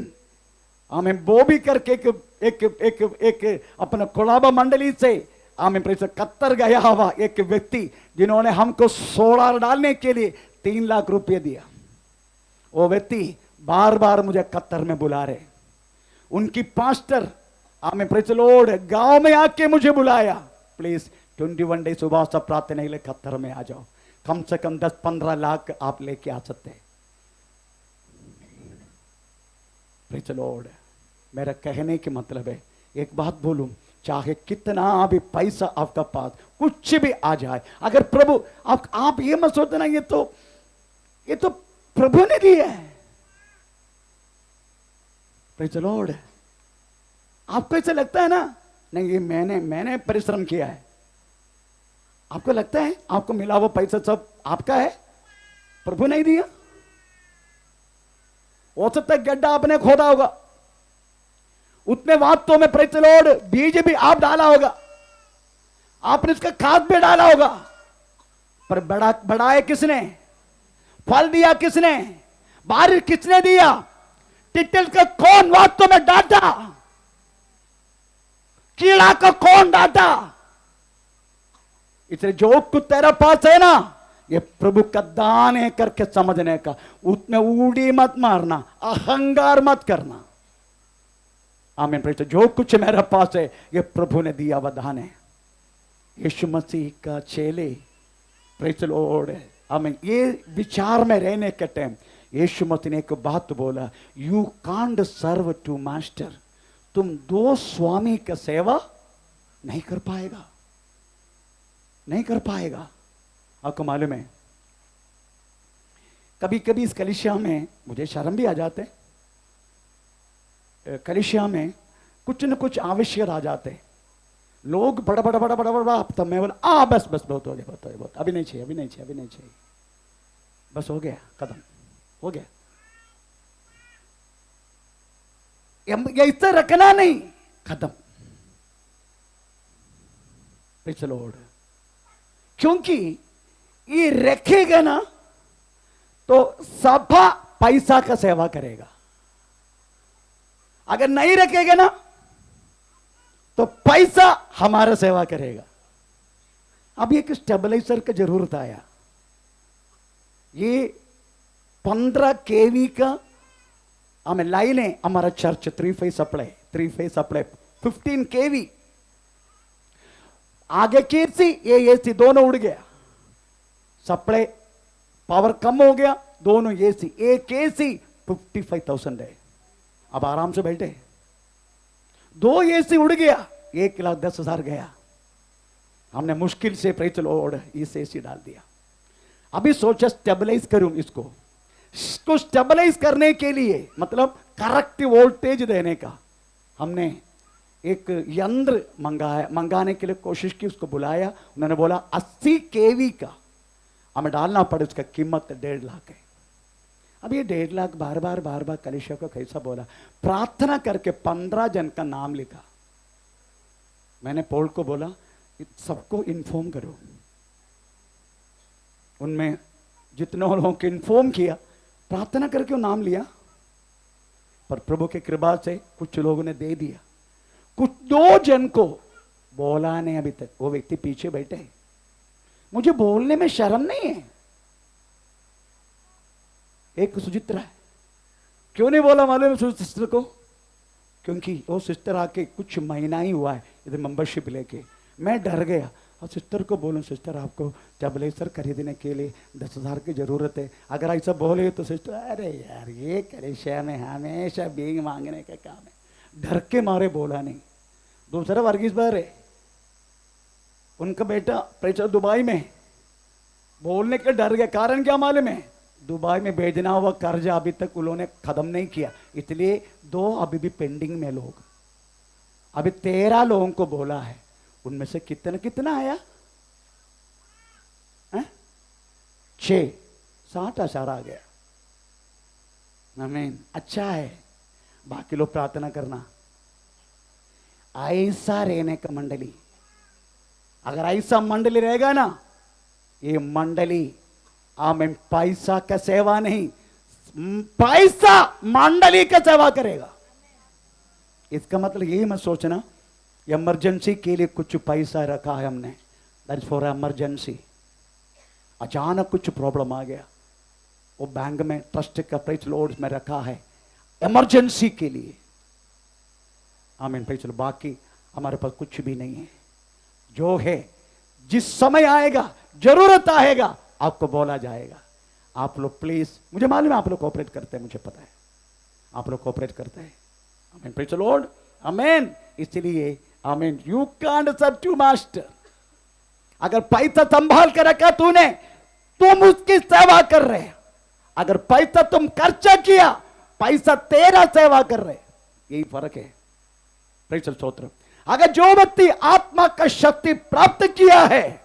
हमें बोबी करके एक अपना कोलाबा मंडली से हमें प्रेस कतर गया हुआ एक व्यक्ति, जिन्होंने हमको सोलर डालने के लिए 3 लाख रुपए दिया। वो व्यक्ति बार बार मुझे कतर में बुला रहे। उनकी पास्टर हमें प्रेस लॉर्ड गांव में आके मुझे बुलाया, प्लीज 21 डेज सुबह सब प्रार्थना के लिए कतर में आ जाओ, कम से कम 10-15 लाख आप लेके आ सकते हैं। प्रेस लॉर्ड, मेरा कहने के मतलब है, एक बात बोलूं, चाहे कितना भी पैसा आपका पास कुछ भी आ जाए, अगर प्रभु आप ये मत सोचना ये तो प्रभु ने दिया है। Praise the Lord. आपको ऐसा लगता है ना, नहीं ये मैंने परिश्रम किया है। आपको लगता है आपको मिला वो पैसा सब आपका है, प्रभु नहीं दिया। हो सकता है गड्ढा आपने खोदा होगा, उतने वास्तों में प्रेज़ द लॉर्ड बीज भी आप डाला होगा, आपने उसका खाद भी डाला होगा, पर बढ़ाए किसने? फल दिया किसने? बारिश किसने दिया? टिटल का कौन वास्तव में डांटा? कीड़ा का कौन डांटा? इसलिए जो कुछ तेरा पास है ना, ये प्रभु का दान है करके समझने का, उसमें उड़ी मत मारना, अहंकार मत करना। आमीन। प्रेज़। जो कुछ मेरे पास है ये प्रभु ने दिया हुआ दान है। यीशु मसीह का चेले, प्रेज़ द लॉर्ड। आमीन। ये विचार में रहने के टाइम यीशु मसीह ने एक बात बोला, you can't serve two master, तुम 2 स्वामी का सेवा नहीं कर पाएगा, नहीं कर पाएगा। आपको मालूम है, कभी कभी इस कलीसिया में मुझे शर्म भी आ जाते, कलीसिया में कुछ न कुछ आवश्यक आ जाते, लोग बड़ा बड़ा बड़ा बड़ा बड़ा, तब मैं बोला बस बस बहुत हो गया, बहुत हो गया, बहुत, अभी नहीं चाहिए, अभी नहीं चाहिए, अभी नहीं चाहिए, बस हो गया, खत्म हो गया। ये इतना रखना नहीं, खत्म। Praise the Lord. क्योंकि ये रखेगा ना तो सभा पैसा का सेवा करेगा, अगर नहीं रखेगा ना तो पैसा हमारा सेवा करेगा। अब एक स्टेबलाइजर का जरूरत आया। ये 15 केवी का हमें लाइन है हमारा चर्च, 3 फेज सप्लाई 15 केवी। आगे केसी ये एसी दोनों उड़ गया, सप्लाई पावर कम हो गया, दोनों एसी, एक एसी 55,000 है। अब आराम से बैठे, 2 एसी उड़ गया, 1,10,000 गया। हमने मुश्किल से प्रेज़ द लॉर्ड इस एसी डाल दिया। अभी सोचा स्टेबलाइज करूं इसको स्टेबलाइज करने के लिए, मतलब करेक्ट वोल्टेज देने का हमने एक यंत्र मंगाने के लिए कोशिश की, उसको बुलाया, उन्होंने बोला 80 केवी का हमें डालना पड़े, उसका कीमत 1.5 लाख है। अब ये 1.5 लाख बार बार कलीसिया को कैसा बोला, प्रार्थना करके 15 जन का नाम लिखा। मैंने पॉल को बोला सबको इन्फॉर्म करो, उनमें जितने लोगों को इन्फॉर्म किया, प्रार्थना करके वो नाम लिया, पर प्रभु की कृपा से कुछ लोगों ने दे दिया, कुछ 2 जन को बोला नहीं अभी तक। वो व्यक्ति पीछे बैठे हैं, मुझे बोलने में शर्म नहीं है। एक सुचित्रा है, क्यों नहीं बोला मालूम है सिस्टर को? क्योंकि वो सिस्टर आके कुछ महीना ही हुआ है इधर मेंबरशिप लेके, मैं डर गया। और सिस्टर को बोलूं सिस्टर आपको स्टेबलाइजर खरीदने के लिए 10,000 की जरूरत है, अगर ऐसा बोले तो सिस्टर अरे यार ये कलीसिया में हमेशा बींग मांगने का काम है, डर के मारे बोला नहीं। दूसरा वर्गीस बार है, उनका बेटा प्रेचर दुबई में, बोलने के डर गया। कारण क्या मालूम है? दुबई में भेजना हुआ कर्जा अभी तक उन्होंने खत्म नहीं किया, इसलिए 2 अभी भी पेंडिंग में लोग। अभी 13 लोगों को बोला है, उनमें से कितना आया? 6, 60,000 आ गया। आमीन, अच्छा है। बाकी लोग प्रार्थना करना, ऐसा रहने का मंडली, अगर ऐसा मंडली रहेगा ना, ये मंडली आमीन पैसा का सेवा नहीं, पैसा मंडली का सेवा करेगा। इसका मतलब यही मत सोचना इमरजेंसी के लिए कुछ पैसा रखा है हमने, दैट इज फॉर इमरजेंसी। अचानक कुछ प्रॉब्लम आ गया, वो बैंक में ट्रस्ट का प्रेज़ लॉर्ड में रखा है इमरजेंसी के लिए। आमीन, प्रेज़ लॉर्ड। बाकी हमारे पास कुछ भी नहीं है, जो है जिस समय आएगा, जरूरत आएगा, आपको बोला जाएगा। आप लोग प्लीज, मुझे मालूम है आप लोग कोऑपरेट करते हैं, मुझे पता है आप लोग कोऑपरेट करते हैं। आमीन, प्रेज़ द लॉर्ड, आमीन। इसलिए आमीन, you can't serve two master. अगर पैसा संभाल कर रखा तूने, तुम उसकी सेवा कर रहे। अगर पैसा तुम खर्चा किया, पैसा तेरा सेवा कर रहे, यही फर्क है। प्रेज़ द स्तोत्र। अगर जो व्यक्ति आत्मा का शक्ति प्राप्त किया है,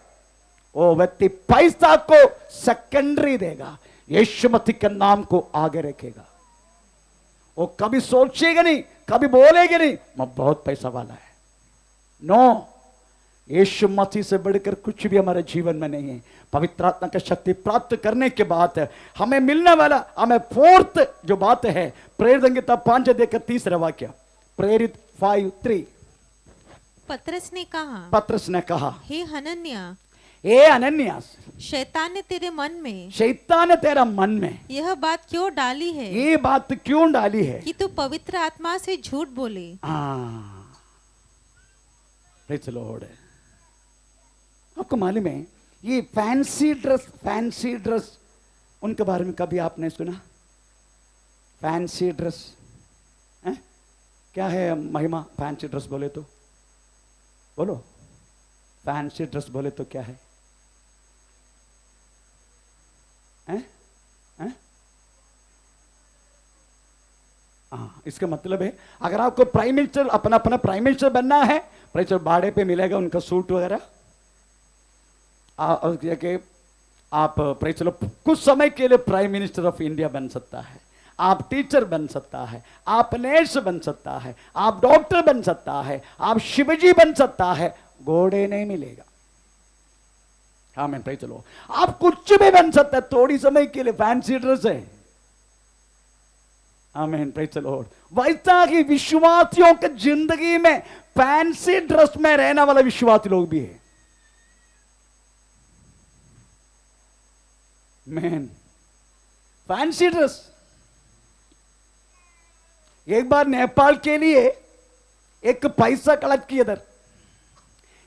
वो व्यक्ति पैसा को सेकेंडरी देगा, यीशु मसीह के नाम को आगे रखेगा। वो कभी सोचेगा नहीं, कभी बोलेगा नहीं मैं बहुत पैसा वाला है। नो, यीशु मसीह से बढ़कर कुछ भी हमारे जीवन में नहीं है। पवित्र आत्मा की शक्ति प्राप्त करने के बाद हमें मिलने वाला, हमें 4th जो बात है, प्रेरित संहिता 5 देखकर 3रा वाक्य, प्रेरित 5:3। पतरस ने कहा, हे हनन्या, ए अनन्यास, शैतान ने तेरे मन में यह बात क्यों डाली है? ये बात क्यों डाली है कि तू पवित्र आत्मा से झूठ बोले। Praise the Lord. आपको मालूम है ये फैंसी ड्रेस उनके बारे में कभी आपने सुना? फैंसी ड्रेस क्या है महिमा? फैंसी ड्रेस बोले तो बोलो, फैंसी ड्रेस बोले तो क्या है? इसका मतलब है अगर आपको प्राइम मिनिस्टर, अपना प्राइम मिनिस्टर बनना है, प्राइम भाड़े पे मिलेगा उनका सूट वगैरह, आप कुछ समय के लिए प्राइम मिनिस्टर ऑफ इंडिया बन सकता है, आप टीचर बन सकता है, आप नर्स बन सकता है, आप डॉक्टर बन सकता है, आप शिवजी बन सकता है, घोड़े नहीं मिलेगा। आमीन, प्रेज़ द लॉर्ड। आप कुछ भी बन सकते हैं थोड़ी समय के लिए, फैंसी ड्रेस है। आमीन, प्रेज़ द लॉर्ड। वैसा ही विश्वासियों की जिंदगी में फैंसी ड्रेस में रहने वाला विश्वासी लोग भी है। Man, fancy dress. एक बार नेपाल के लिए एक पैसा कलेक्ट किया इधर,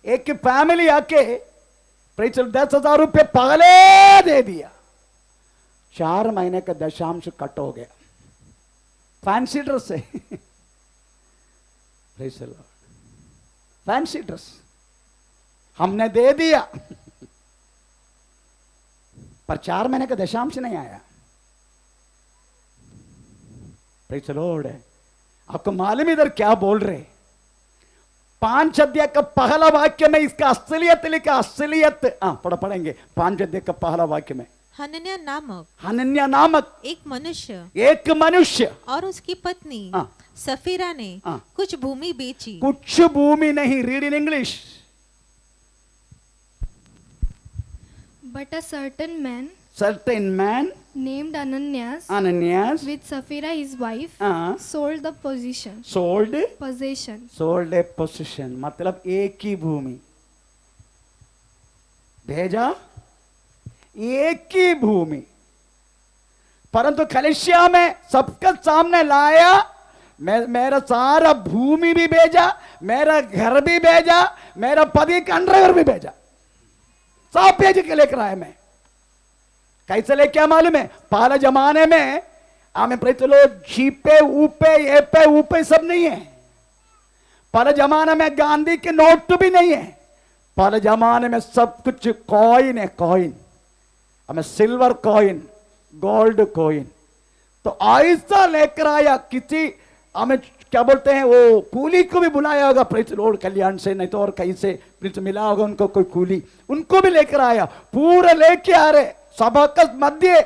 एक फैमिली आके 10,000 रुपये पहले दे दिया, 4 महीने का दशांश कट हो गया। फैंसी ड्रेस है। Praise the Lord. Fancy dress हमने दे दिया, पर 4 महीने का दशांश नहीं आया। Praise the Lord. आपको मालूम इधर क्या बोल रहे? 5 अध्याय का पहला वाक्य में इसका असलियत लिखा। असलियत पढ़ेंगे 5 अध्याय का पहला वाक्य में। हनन्या नामक एक मनुष्य और उसकी पत्नी सफीरा ने कुछ भूमि बेची। कुछ भूमि नहीं, read in English. But a certain man named Ananias with Sapphira his wife sold the possession. sold a possession मतलब एक ही भूमि भेजा, एक ही भूमि, परंतु कलिसिया में सबके सामने लाया। मेरा सारा भूमि भी भेजा, मेरा घर भी भेजा, मेरा पति का अंडरवेयर भी भेजा, सब भेज के लेकर आया। मैं कैसे ले, क्या मालूम है? पहले जमाने में हमें जीपे ऊपे ये पे ऊपे सब नहीं है। पहले जमाने में गांधी के नोट भी नहीं है। पहले जमाने में सब कुछ कॉइन है, कॉइन। हमें सिल्वर कॉइन, गोल्ड कॉइन। तो ऐसा लेकर आया। किसी हमें क्या बोलते हैं, वो कूली को भी बुलाया होगा प्रेज़ द लॉर्ड कल्याण से, नहीं तो और कहीं से प्रेज़ मिला होगा उनको कोई कूली, उनको भी लेकर आया। पूरे लेके आ रहे सभा के मध्य।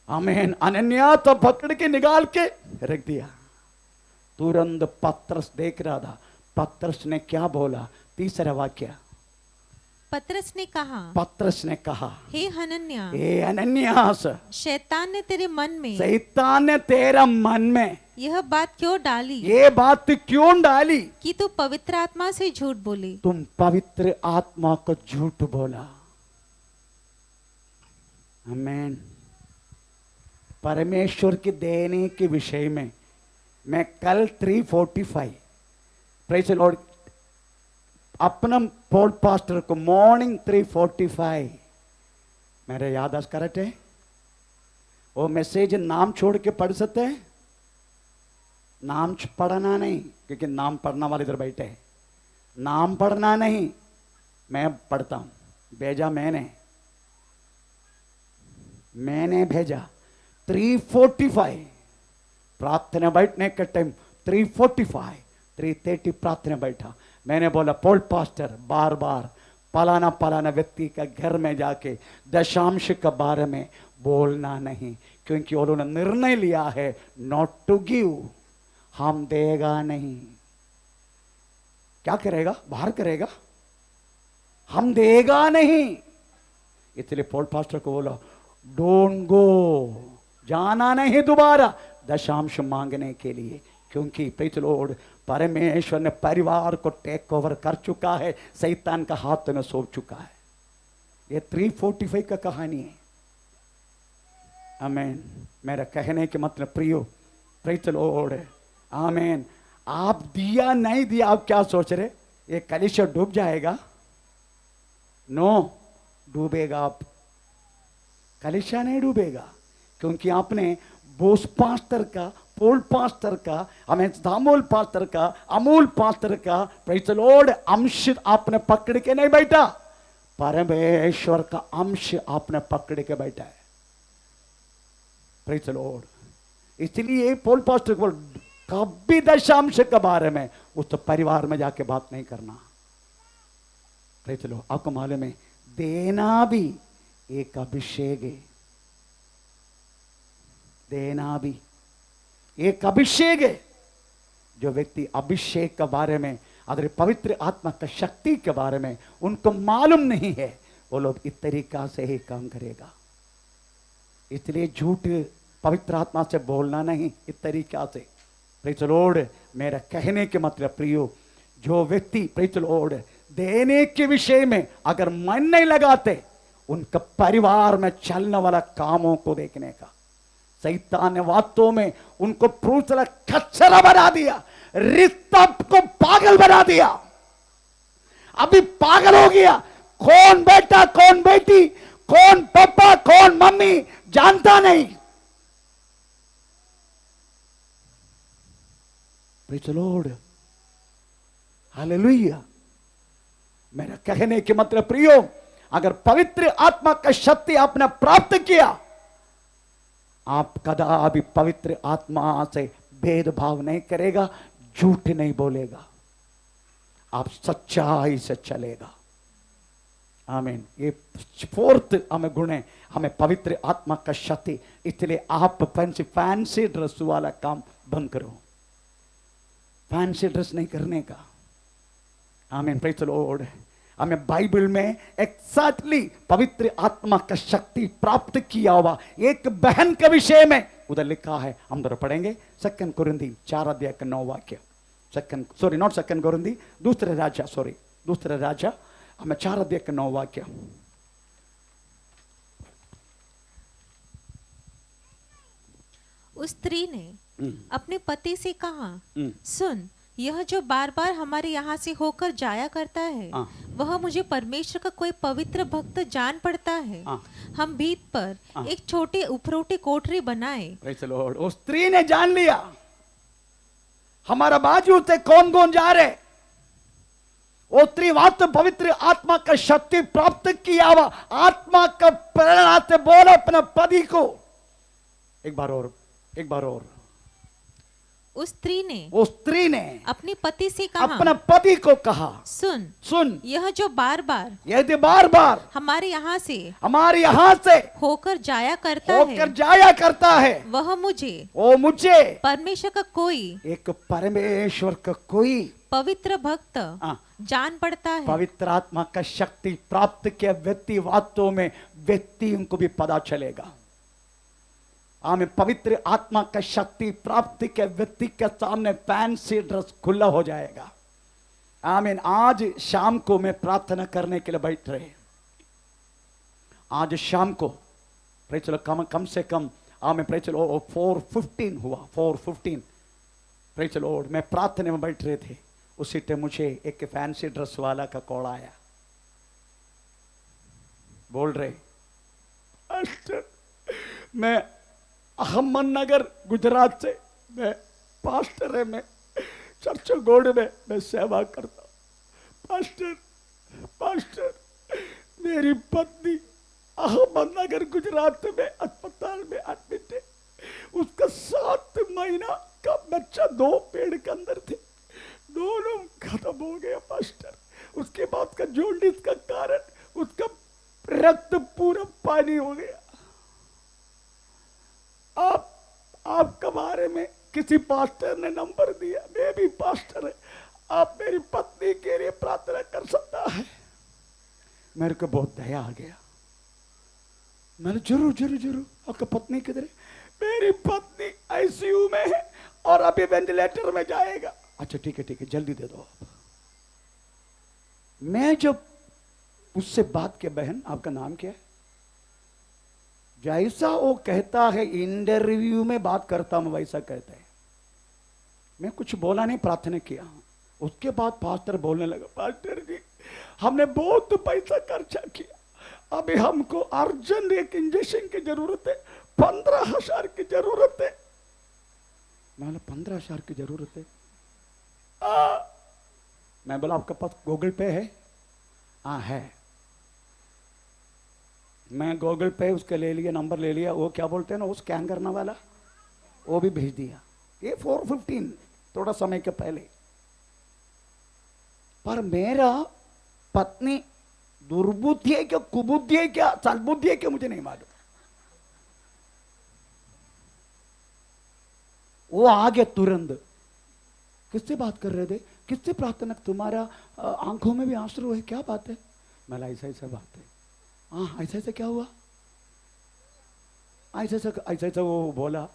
आमीन। अनन्या तो पकड़ के निकाल के रख दिया। तुरंत पत्रस देख रहा था। पत्रस ने क्या बोला? तीसरा वाक्य। पत्रस ने कहा, हे हनन्यास, शैतान ने तेरे मन में यह बात क्यों डाली? ये बात क्यों डाली कि तू पवित्र आत्मा से झूठ बोली। तुम पवित्र आत्मा को झूठ बोला। आमीन। परमेश्वर की देने के विषय में मैं कल 3:45 प्रेज़ द लॉर्ड अपना पॉल पास्टर को मॉर्निंग 3:45 मेरे याददाश्त करेक्ट है? वो मैसेज नाम छोड़ के पढ़ सकते हैं? नाम पढ़ना नहीं, क्योंकि नाम पढ़ना वाले इधर बैठे हैं। नाम पढ़ना नहीं, मैं पढ़ता हूं। भेजा मैंने भेजा 3:45 प्रार्थना बैठने का टाइम 3:45 3:30 प्रार्थना बैठा। मैंने बोला पॉल पास्टर बार बार पलाना व्यक्ति का घर में जाके दशांश के बारे में बोलना नहीं, क्योंकि उन्होंने निर्णय लिया है नॉट टू गिव। हम देगा नहीं। क्या करेगा? बाहर करेगा, हम देगा नहीं। इसलिए पॉल पास्टर को बोला डोंट गो, जाना नहीं दोबारा दशांश मांगने के लिए, क्योंकि प्रेज़ द लॉर्ड परमेश्वर ने परिवार को टेक ओवर कर चुका है, शैतान का हाथ में सौंप चुका है। ये 3:45 का कहानी है। आमीन। मेरा कहने के मतलब प्रियो प्रेज़ द लॉर्ड, आमीन। आप दिया नहीं दिया, आप क्या सोच रहे? ये कलिसिया डूब जाएगा? नो, डूबेगा आप। कलिसिया नहीं डूबेगा, क्योंकि आपने बोस पास्टर का, पोल पास्टर का, हमें दामोल पास्टर का, अमूल पास्टर का प्रेज़ द लॉर्ड अंश आपने पकड़ के नहीं बैठा, परमेश्वर का अंश आपने पकड़ के बैठा है। Praise the Lord. इसलिए पोल पास्टर को कभी दशांश के बारे में उस परिवार में जाके बात नहीं करना। Praise the Lord. आपको मालूम है देना भी एक अभिषेक है। देना भी एक अभिषेक है। जो व्यक्ति अभिषेक के बारे में अगर पवित्र आत्मा का शक्ति के बारे में उनको मालूम नहीं है, वो लोग इस तरीका से ही काम करेगा। इसलिए झूठ पवित्र आत्मा से बोलना नहीं इस तरीका से। Praise the Lord. मेरा कहने के मतलब प्रियो, जो व्यक्ति प्रेज़ द लॉर्ड देने के विषय में अगर मन नहीं लगाते, उनका परिवार में चलने वाला कामों को देखने का, शैतान ने वास्तव में उनको पूरा कचरा बना दिया, रिश्ता को पागल बना दिया। अभी पागल हो गया, कौन बेटा कौन बेटी, कौन पापा कौन मम्मी जानता नहीं। Praise the Lord, hallelujah. मेरा कहने के मतलब प्रियो, अगर पवित्र आत्मा का शक्ति आपने प्राप्त किया, आप कदापि पवित्र आत्मा से भेदभाव नहीं करेगा, झूठ नहीं बोलेगा, आप सच्चाई से चलेगा। आमीन। ये फोर्थ हमें गुण है, हमें पवित्र आत्मा का शक्ति। इसलिए आप फैंसी ड्रेस वाला काम बंद करो, फैंसी ड्रेस नहीं करने का। आमीन, प्रेज़ द लॉर्ड। हमें बाइबल में एक्सैक्टली पवित्र आत्मा का शक्ति प्राप्त किया हुआ एक बहन के विषय में उधर लिखा है, हम जरा पढ़ेंगे। 2 कुरिन्थी 4 अध्याय का 9 वाक्य। दूसरे राजा हमें 4 अध्याय का 9 वाक्य। उस स्त्री ने अपने पति से कहा, सुन, यह जो बार बार हमारे यहाँ से होकर जाया करता है, वह मुझे परमेश्वर का कोई पवित्र भक्त जान पड़ता है। हम भीत पर एक छोटी उपरोटी कोठरी बनाए। Praise the Lord. उस स्त्री ने जान लिया हमारा बाजू से कौन कौन जा रहे। वो स्त्री वास्तव पवित्र आत्मा का शक्ति प्राप्त किया हुआ आत्मा का प्रेरणा से बोला अपने पति को। एक बार और। उस स्त्री ने अपने पति से कहा, अपने पति को कहा, सुन, यह जो बार बार हमारे यहाँ से होकर जाया करता है, वह मुझे परमेश्वर का कोई पवित्र भक्त जान पड़ता है। पवित्र आत्मा का शक्ति प्राप्त किया व्यक्ति वास्तव में व्यक्ति उनको भी पता चलेगा। हमें पवित्र आत्मा का शक्ति प्राप्त के व्यक्ति के सामने फैंसी ड्रेस खुला हो जाएगा। आमीन। आज शाम को मैं प्रार्थना करने के लिए बैठ रहे, आज शाम को प्रेज़ द लॉर्ड, कम से कम आमीन प्रेज़ द लॉर्ड 4:15 हुआ, 4:15 प्रेज़ द लॉर्ड। मैं प्रार्थना में बैठ रहे थे, उसी टाइम मुझे एक फैंसी ड्रेस वाला का कॉल आया। बोल रहे, मैं अहमदनगर गुजरात से, मैं पास्टर है, मैं चर्च गोड में मैं सेवा करता हूँ। पास्टर मेरी पत्नी अहमदनगर गुजरात में अस्पताल में एडमिट है। उसका 7 महीना का बच्चा 2 पेड़ के अंदर थे, दोनों खत्म हो गया पास्टर। उसके बाद का जॉन्डिस का कारण उसका रक्त पूरा पानी हो गया। आपके बारे में किसी पास्टर ने नंबर दिया, मैं भी पास्टर है, आप मेरी पत्नी के लिए प्रार्थना कर सकता है। मेरे को बहुत दया आ गया। मैंने जरूर आपका पत्नी किधर है? मेरी पत्नी आईसीयू में है और अभी वेंटिलेटर में जाएगा। अच्छा ठीक है, जल्दी दे दो आप। मैं जब उससे बात किया, बहन आपका नाम क्या है? जैसा वो कहता है इंटरव्यू में बात करता हूं वैसा कहता है। मैं कुछ बोला नहीं, प्रार्थना किया। उसके बाद पास्टर बोलने लगा, पास्टर जी हमने बहुत पैसा खर्चा किया, अभी हमको अर्जेंट एक इंजेक्शन की जरूरत है, 15,000 की जरूरत है। मैंने 15,000 की जरूरत है? मैं बोला आपके पास गूगल पे है? हाँ है। मैं गूगल पे उसके ले लिया, नंबर ले लिया, वो क्या बोलते हैं ना वो स्कैन करने वाला, वो भी भेज दिया। ये 4:15 थोड़ा समय के पहले। पर मेरा पत्नी दुर्बुद्धि है क्या, कुबुद्धि है क्या, सद्बुद्धि है क्या, मुझे नहीं मालूम। वो आ गया तुरंत, किससे बात कर रहे थे, किससे प्रार्थना, तुम्हारा आंखों में भी आंसू है, क्या बात है? मैं ऐसा ऐसा बात है। हाँ ऐसा ऐसा क्या हुआ? ऐसा वो बोला,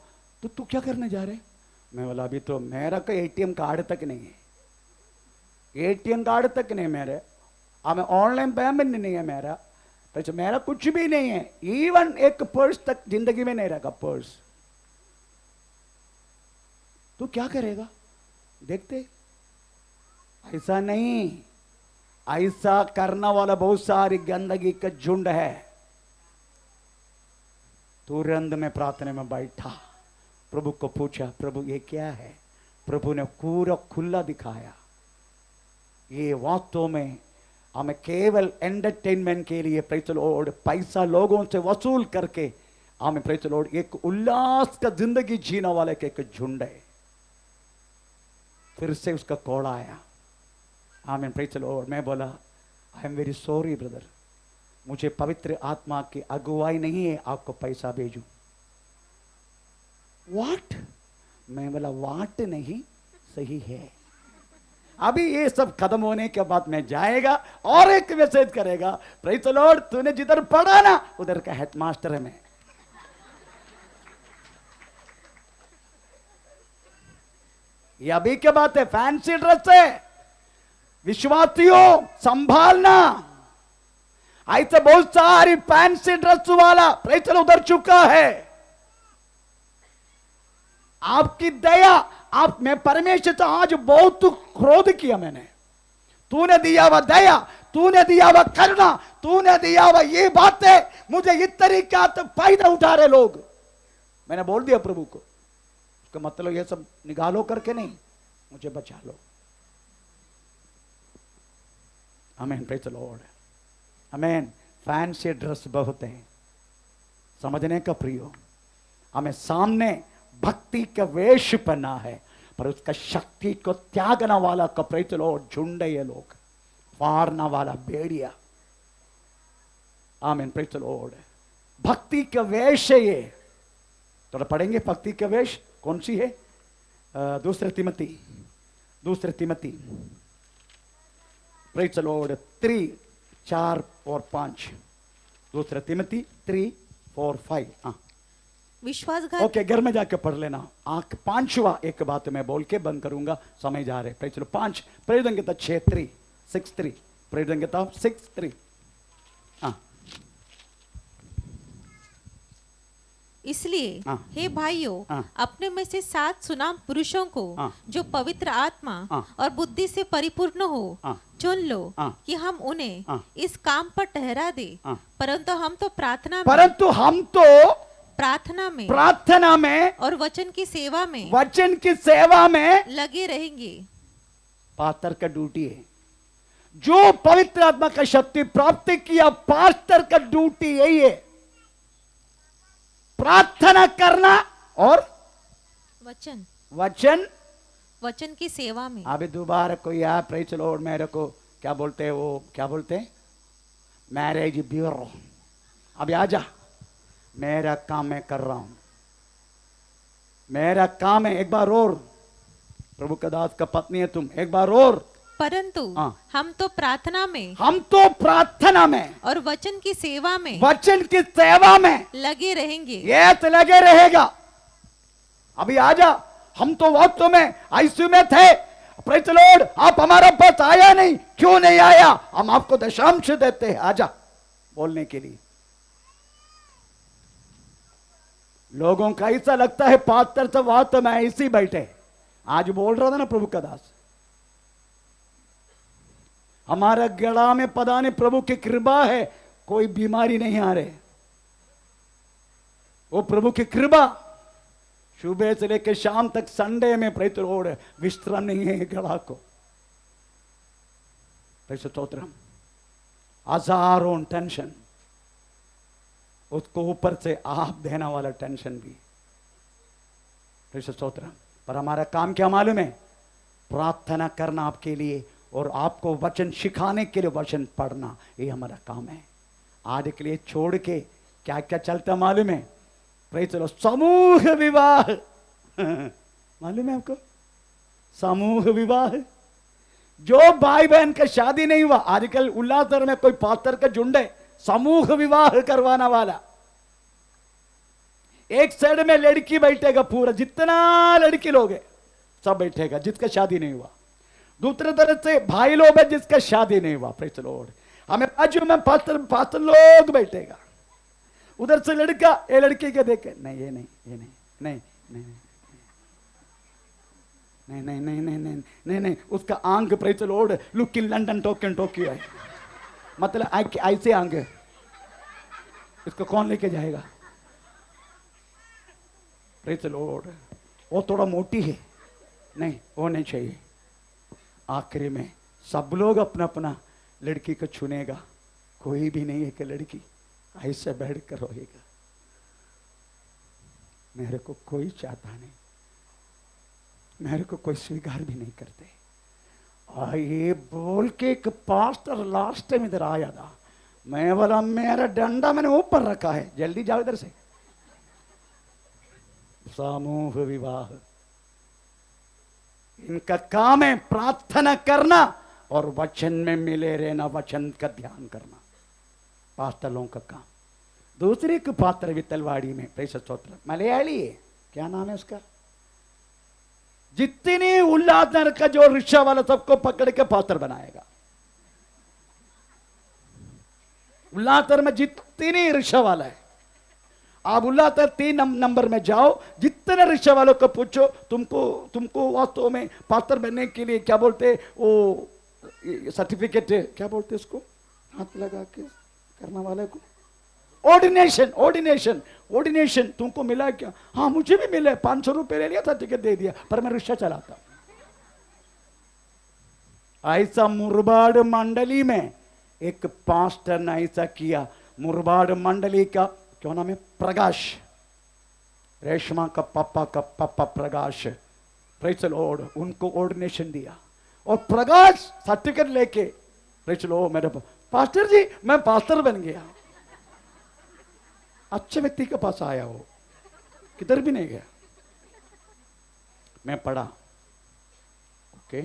तो तू क्या करने जा रहे? मैं बोला अभी तो मेरा का एटीएम कार्ड तक नहीं है, एटीएम कार्ड तक नहीं मेरे, अब ऑनलाइन पेमेंट नहीं है मेरा, तो मेरा कुछ भी नहीं है, इवन एक पर्स तक जिंदगी में नहीं रखा पर्स। तू क्या करेगा? देखते ऐसा नहीं, ऐसा करने वाला बहुत सारी गंदगी का झुंड है। तुरंत में प्रार्थना में बैठा, प्रभु को पूछा, प्रभु ये क्या है? प्रभु ने पूरा खुला दिखाया, ये वास्तव में हमें केवल एंटरटेनमेंट के लिए प्रेज़ द लॉर्ड पैसा लोगों से वसूल करके हमें प्रेज़ द लॉर्ड एक उल्लास का जिंदगी जीने वाले के एक झुंड है। फिर से उसका कॉल आया, आमीन प्रेज़ द लॉर्ड। मैं बोला I am very sorry brother, मुझे पवित्र आत्मा की अगुवाई नहीं है आपको पैसा भेजूं। व्हाट? मैं बोला वाट नहीं, सही है। अभी ये सब खत्म होने के बाद मैं जाएगा और एक मैसेज करेगा, प्रेज़ द लॉर्ड तूने जिधर पढ़ा ना उधर का हेडमास्टर है मैं। ये अभी क्या बात है, फैंसी ड्रेस है, विश्वासियों संभालना। ऐसे बहुत सारी फैंसी ड्रेस वाला प्रेज़ द लॉर्ड उधर चुका है। आपकी दया, आप मैं परमेश्वर से आज बहुत क्रोध किया मैंने। तूने दिया हुआ दया, तूने दिया हुआ करुणा, तूने दिया हुआ ये बातें, मुझे इस तरीका तो फायदा उठा रहे लोग। मैंने बोल दिया प्रभु को, उसका मतलब ये सब निकालो करके नहीं, मुझे बचा लो। आमीन प्रेज़ द लॉर्ड, आमीन। फैंसी ड्रेस बहुत है, समझने का प्रियो, हमें सामने भक्ति का वेश पहना है, पर उसका शक्ति को त्यागना वाला का प्रेज़ द लॉर्ड झुंड है ये लोग, फाड़ना वाला भेड़िया। आमीन प्रेज़ द लॉर्ड। भक्ति का वेश है ये, थोड़ा पढ़ेंगे भक्ति का वेश कौन सी है? दूसरे तिमोथी प्रेज़ द लॉर्ड 3, 4 और 5। दूसरे तिमोथी 3, 4, 5। हाँ विश्वासघात ओके, घर में जाके पढ़ लेना। आंख 5वां एक बात मैं बोल के बंद करूंगा, समय जा रहे। प्रेज़ द लॉर्ड 5 प्रेरित 6:3 6:3 प्रेरित 6:3। हाँ इसलिए हाँ। हे भाइयों, हाँ। अपने में से 7 सुनाम पुरुषों को हाँ। जो पवित्र आत्मा हाँ। और बुद्धि से परिपूर्ण हो हाँ। चुन लो, हाँ। कि हम उन्हें हाँ। इस काम पर ठहरा दे। हाँ। परंतु हम तो प्रार्थना में और वचन की सेवा में लगे रहेंगे। पास्टर का ड्यूटी है, जो पवित्र आत्मा का शक्ति प्राप्त किया, पास्टर का ड्यूटी यही है, प्रार्थना करना और वचन की सेवा में। अभी दोबारा कोई आप प्रेज़ द लॉर्ड मेरे को क्या बोलते हैं, वो क्या बोलते हैं, मैरिज ब्यूरो। अभी आजा, मेरा काम मैं कर रहा हूं, मेरा काम है। एक बार और, प्रभु का दास का पत्नी है तुम, एक बार और। परंतु हाँ। हम तो प्रार्थना में और वचन की सेवा में लगे रहेंगे। ये तो लगे रहेगा। अभी आजा, हम तो वास्तव में आईसीयू में थे, प्रेज़ द लॉर्ड आप हमारा पास आया नहीं, क्यों नहीं आया? हम आपको दशांश देते हैं, आजा बोलने के लिए। लोगों का ऐसा लगता है पास्टर से वास्तव में ऐसे ही बैठे। आज बोल रहा था ना प्रभु का दास, हमारा गला में पता नहीं प्रभु की कृपा है, कोई बीमारी नहीं आ रहे, वो प्रभु की कृपा। सुबह से लेकर शाम तक संडे में प्रेज़ द लॉर्ड विश्राम नहीं है गला को। Praise the stotram. हजारों टेंशन, उसको ऊपर से आप देने वाला टेंशन भी। Praise the stotram. पर हमारा काम क्या मालूम है? प्रार्थना करना आपके लिए और आपको वचन सिखाने के लिए वचन पढ़ना, ये हमारा काम है। आज के लिए छोड़ के क्या क्या चलता मालूम है? प्रेज़ द लॉर्ड, समूह विवाह मालूम है आपको? समूह विवाह। जो भाई बहन का शादी नहीं हुआ, आजकल उल्लासनगर में कोई पास्टर का झुंड है समूह विवाह करवाना वाला। एक साइड में लड़की बैठेगा, पूरा जितना लड़की लोग है सब बैठेगा जिसका शादी नहीं हुआ। दूसरी तरफ से भाई लोग है जिसका शादी नहीं हुआ, प्रेज़ द लॉर्ड। हमें बाजू में पास्टर लोग बैठेगा। उधर से लड़का ये लड़की के देखे, नहीं ये नहीं, ये नहीं, नहीं नहीं नहीं नहीं नहीं नहीं नहीं नहीं नहीं, उसका आंग praise the Lord look in London Tokyo है, मतलब ऐसे आंग है, इसको कौन लेके जाएगा? Praise the Lord. वो थोड़ा मोटी है, नहीं वो नहीं चाहिए। आखिरी में सब लोग अपना अपना लड़की को चुनेगा, कोई भी नहीं है कि लड़की ऐसे बैठ कर रोएगा, मेरे को कोई चाहता नहीं, मेरे को कोई स्वीकार भी नहीं करते। और ये बोल के एक पास्टर लास्ट टाइम इधर आया था, मैं बोला मेरा डंडा मैंने ऊपर रखा है, जल्दी जाओ इधर से। समूह विवाह, इनका काम है प्रार्थना करना और वचन में मिले रहना, वचन का ध्यान करना, पास्टर लोगों का काम। दूसरे को पात्र वितलवाड़ी में प्रेषित स्तोत्र मलयाली है, क्या नाम है उसका, जितनी उल्लासनगर का जो रिक्शा वाला सबको पकड़ के पास्टर बनाएगा। उल्लासनगर में जितनी रिक्शा वाला है, आप उल्लासनगर 3 नंबर में जाओ, जितने रिक्शा वालों को पूछो तुमको वास्तव में पास्टर बनने के लिए क्या बोलते, वो सर्टिफिकेट क्या बोलते उसको, हाथ लगा के करने वाले को ऑर्डिनेशन, ऑर्डिनेशन, ऑर्डिनेशन तुमको मिला क्या? हाँ मुझे भी मिले, 500 रुपए ले लिया था, टिकट दे दिया, पर मैं रिक्शा चलाता। ऐसा मुरबाड़ मंडली में एक पास्टर ने ऐसा किया। मुरबाड़ मंडली का क्यों नाम है, प्रकाश, रेशमा का पापा प्रकाश, प्रेज़ द लॉर्ड, उनको ऑर्डिनेशन दिया और प्रकाश सर्टिफिकेट लेके प्रेज़ द लॉर्ड, मेरे पास्टर जी मैं पास्टर बन गया। अच्छे व्यक्ति के पास आया, वो किधर भी नहीं गया। मैं पढ़ा, ओके,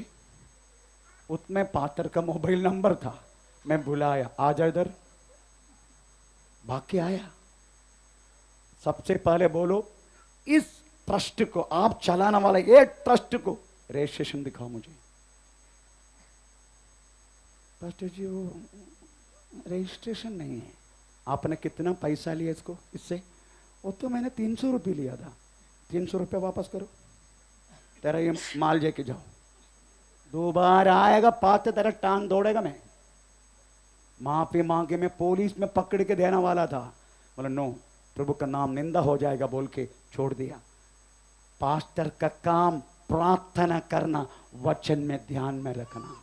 उसमें पास्टर का मोबाइल नंबर था, मैं बुलाया, आजा इधर, बाकी आया। सबसे पहले बोलो इस ट्रस्ट को आप चलाने वाला, एक ट्रस्ट को रजिस्ट्रेशन दिखाओ मुझे। पास्टर जी वो रजिस्ट्रेशन नहीं है। आपने कितना पैसा लिया इसको, इससे? वो तो मैंने 300 रुपये लिया था। 300 रुपये वापस करो, तेरा ये माल लेके जाओ। दोबारा आएगा पाते तेरा टांग दौड़ेगा। मैं माफी मांगे, मैं पुलिस में पकड़ के देने वाला था, बोला नो, प्रभु का नाम निंदा हो जाएगा बोल के छोड़ दिया। पास्टर का काम प्रार्थना करना, वचन में ध्यान में रखना,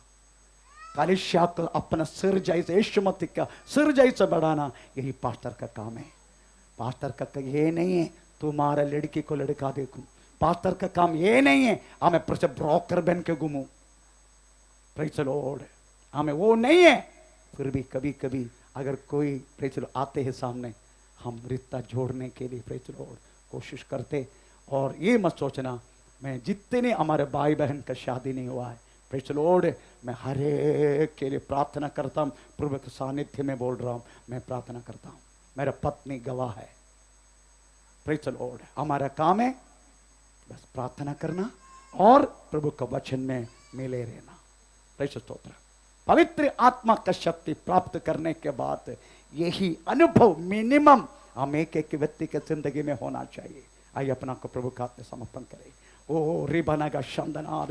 कलीसिया को अपना सिर जैसे, यीशु मसीह का सिर जैसे बढ़ाना, यही पास्टर का काम है। पास्टर का काम ये नहीं है तुम्हारा लड़की को लड़का देखूं, पास्टर का काम ये नहीं है हमें ब्रोकर बन के घूमूं, प्रेज़ द लॉर्ड, हमें वो नहीं है। फिर भी कभी कभी अगर कोई प्रेज़ द लॉर्ड आते हैं सामने, हम रिश्ता जोड़ने के लिए प्रेज़ द लॉर्ड कोशिश करते। और ये मत सोचना मैं जितने हमारे भाई बहन का शादी नहीं हुआ है, प्रेज़ द लॉर्ड, मैं हर एक के लिए प्रार्थना करता हूँ। प्रभु के सानिध्य में बोल रहा हूँ, मैं प्रार्थना करता हूँ। मेरा पत्नी गवाह है, प्रेज़ द लॉर्ड। हमारा काम है बस प्रार्थना करना और प्रभु का वचन में मिले रहना, प्रेज़ स्तोत्र। पवित्र आत्मा का शक्ति प्राप्त करने के बाद यही अनुभव मिनिमम हम एक एक व्यक्ति के जिंदगी में होना चाहिए। आइए अपना को प्रभु का समर्पण करें। ओ रिबना का शंदना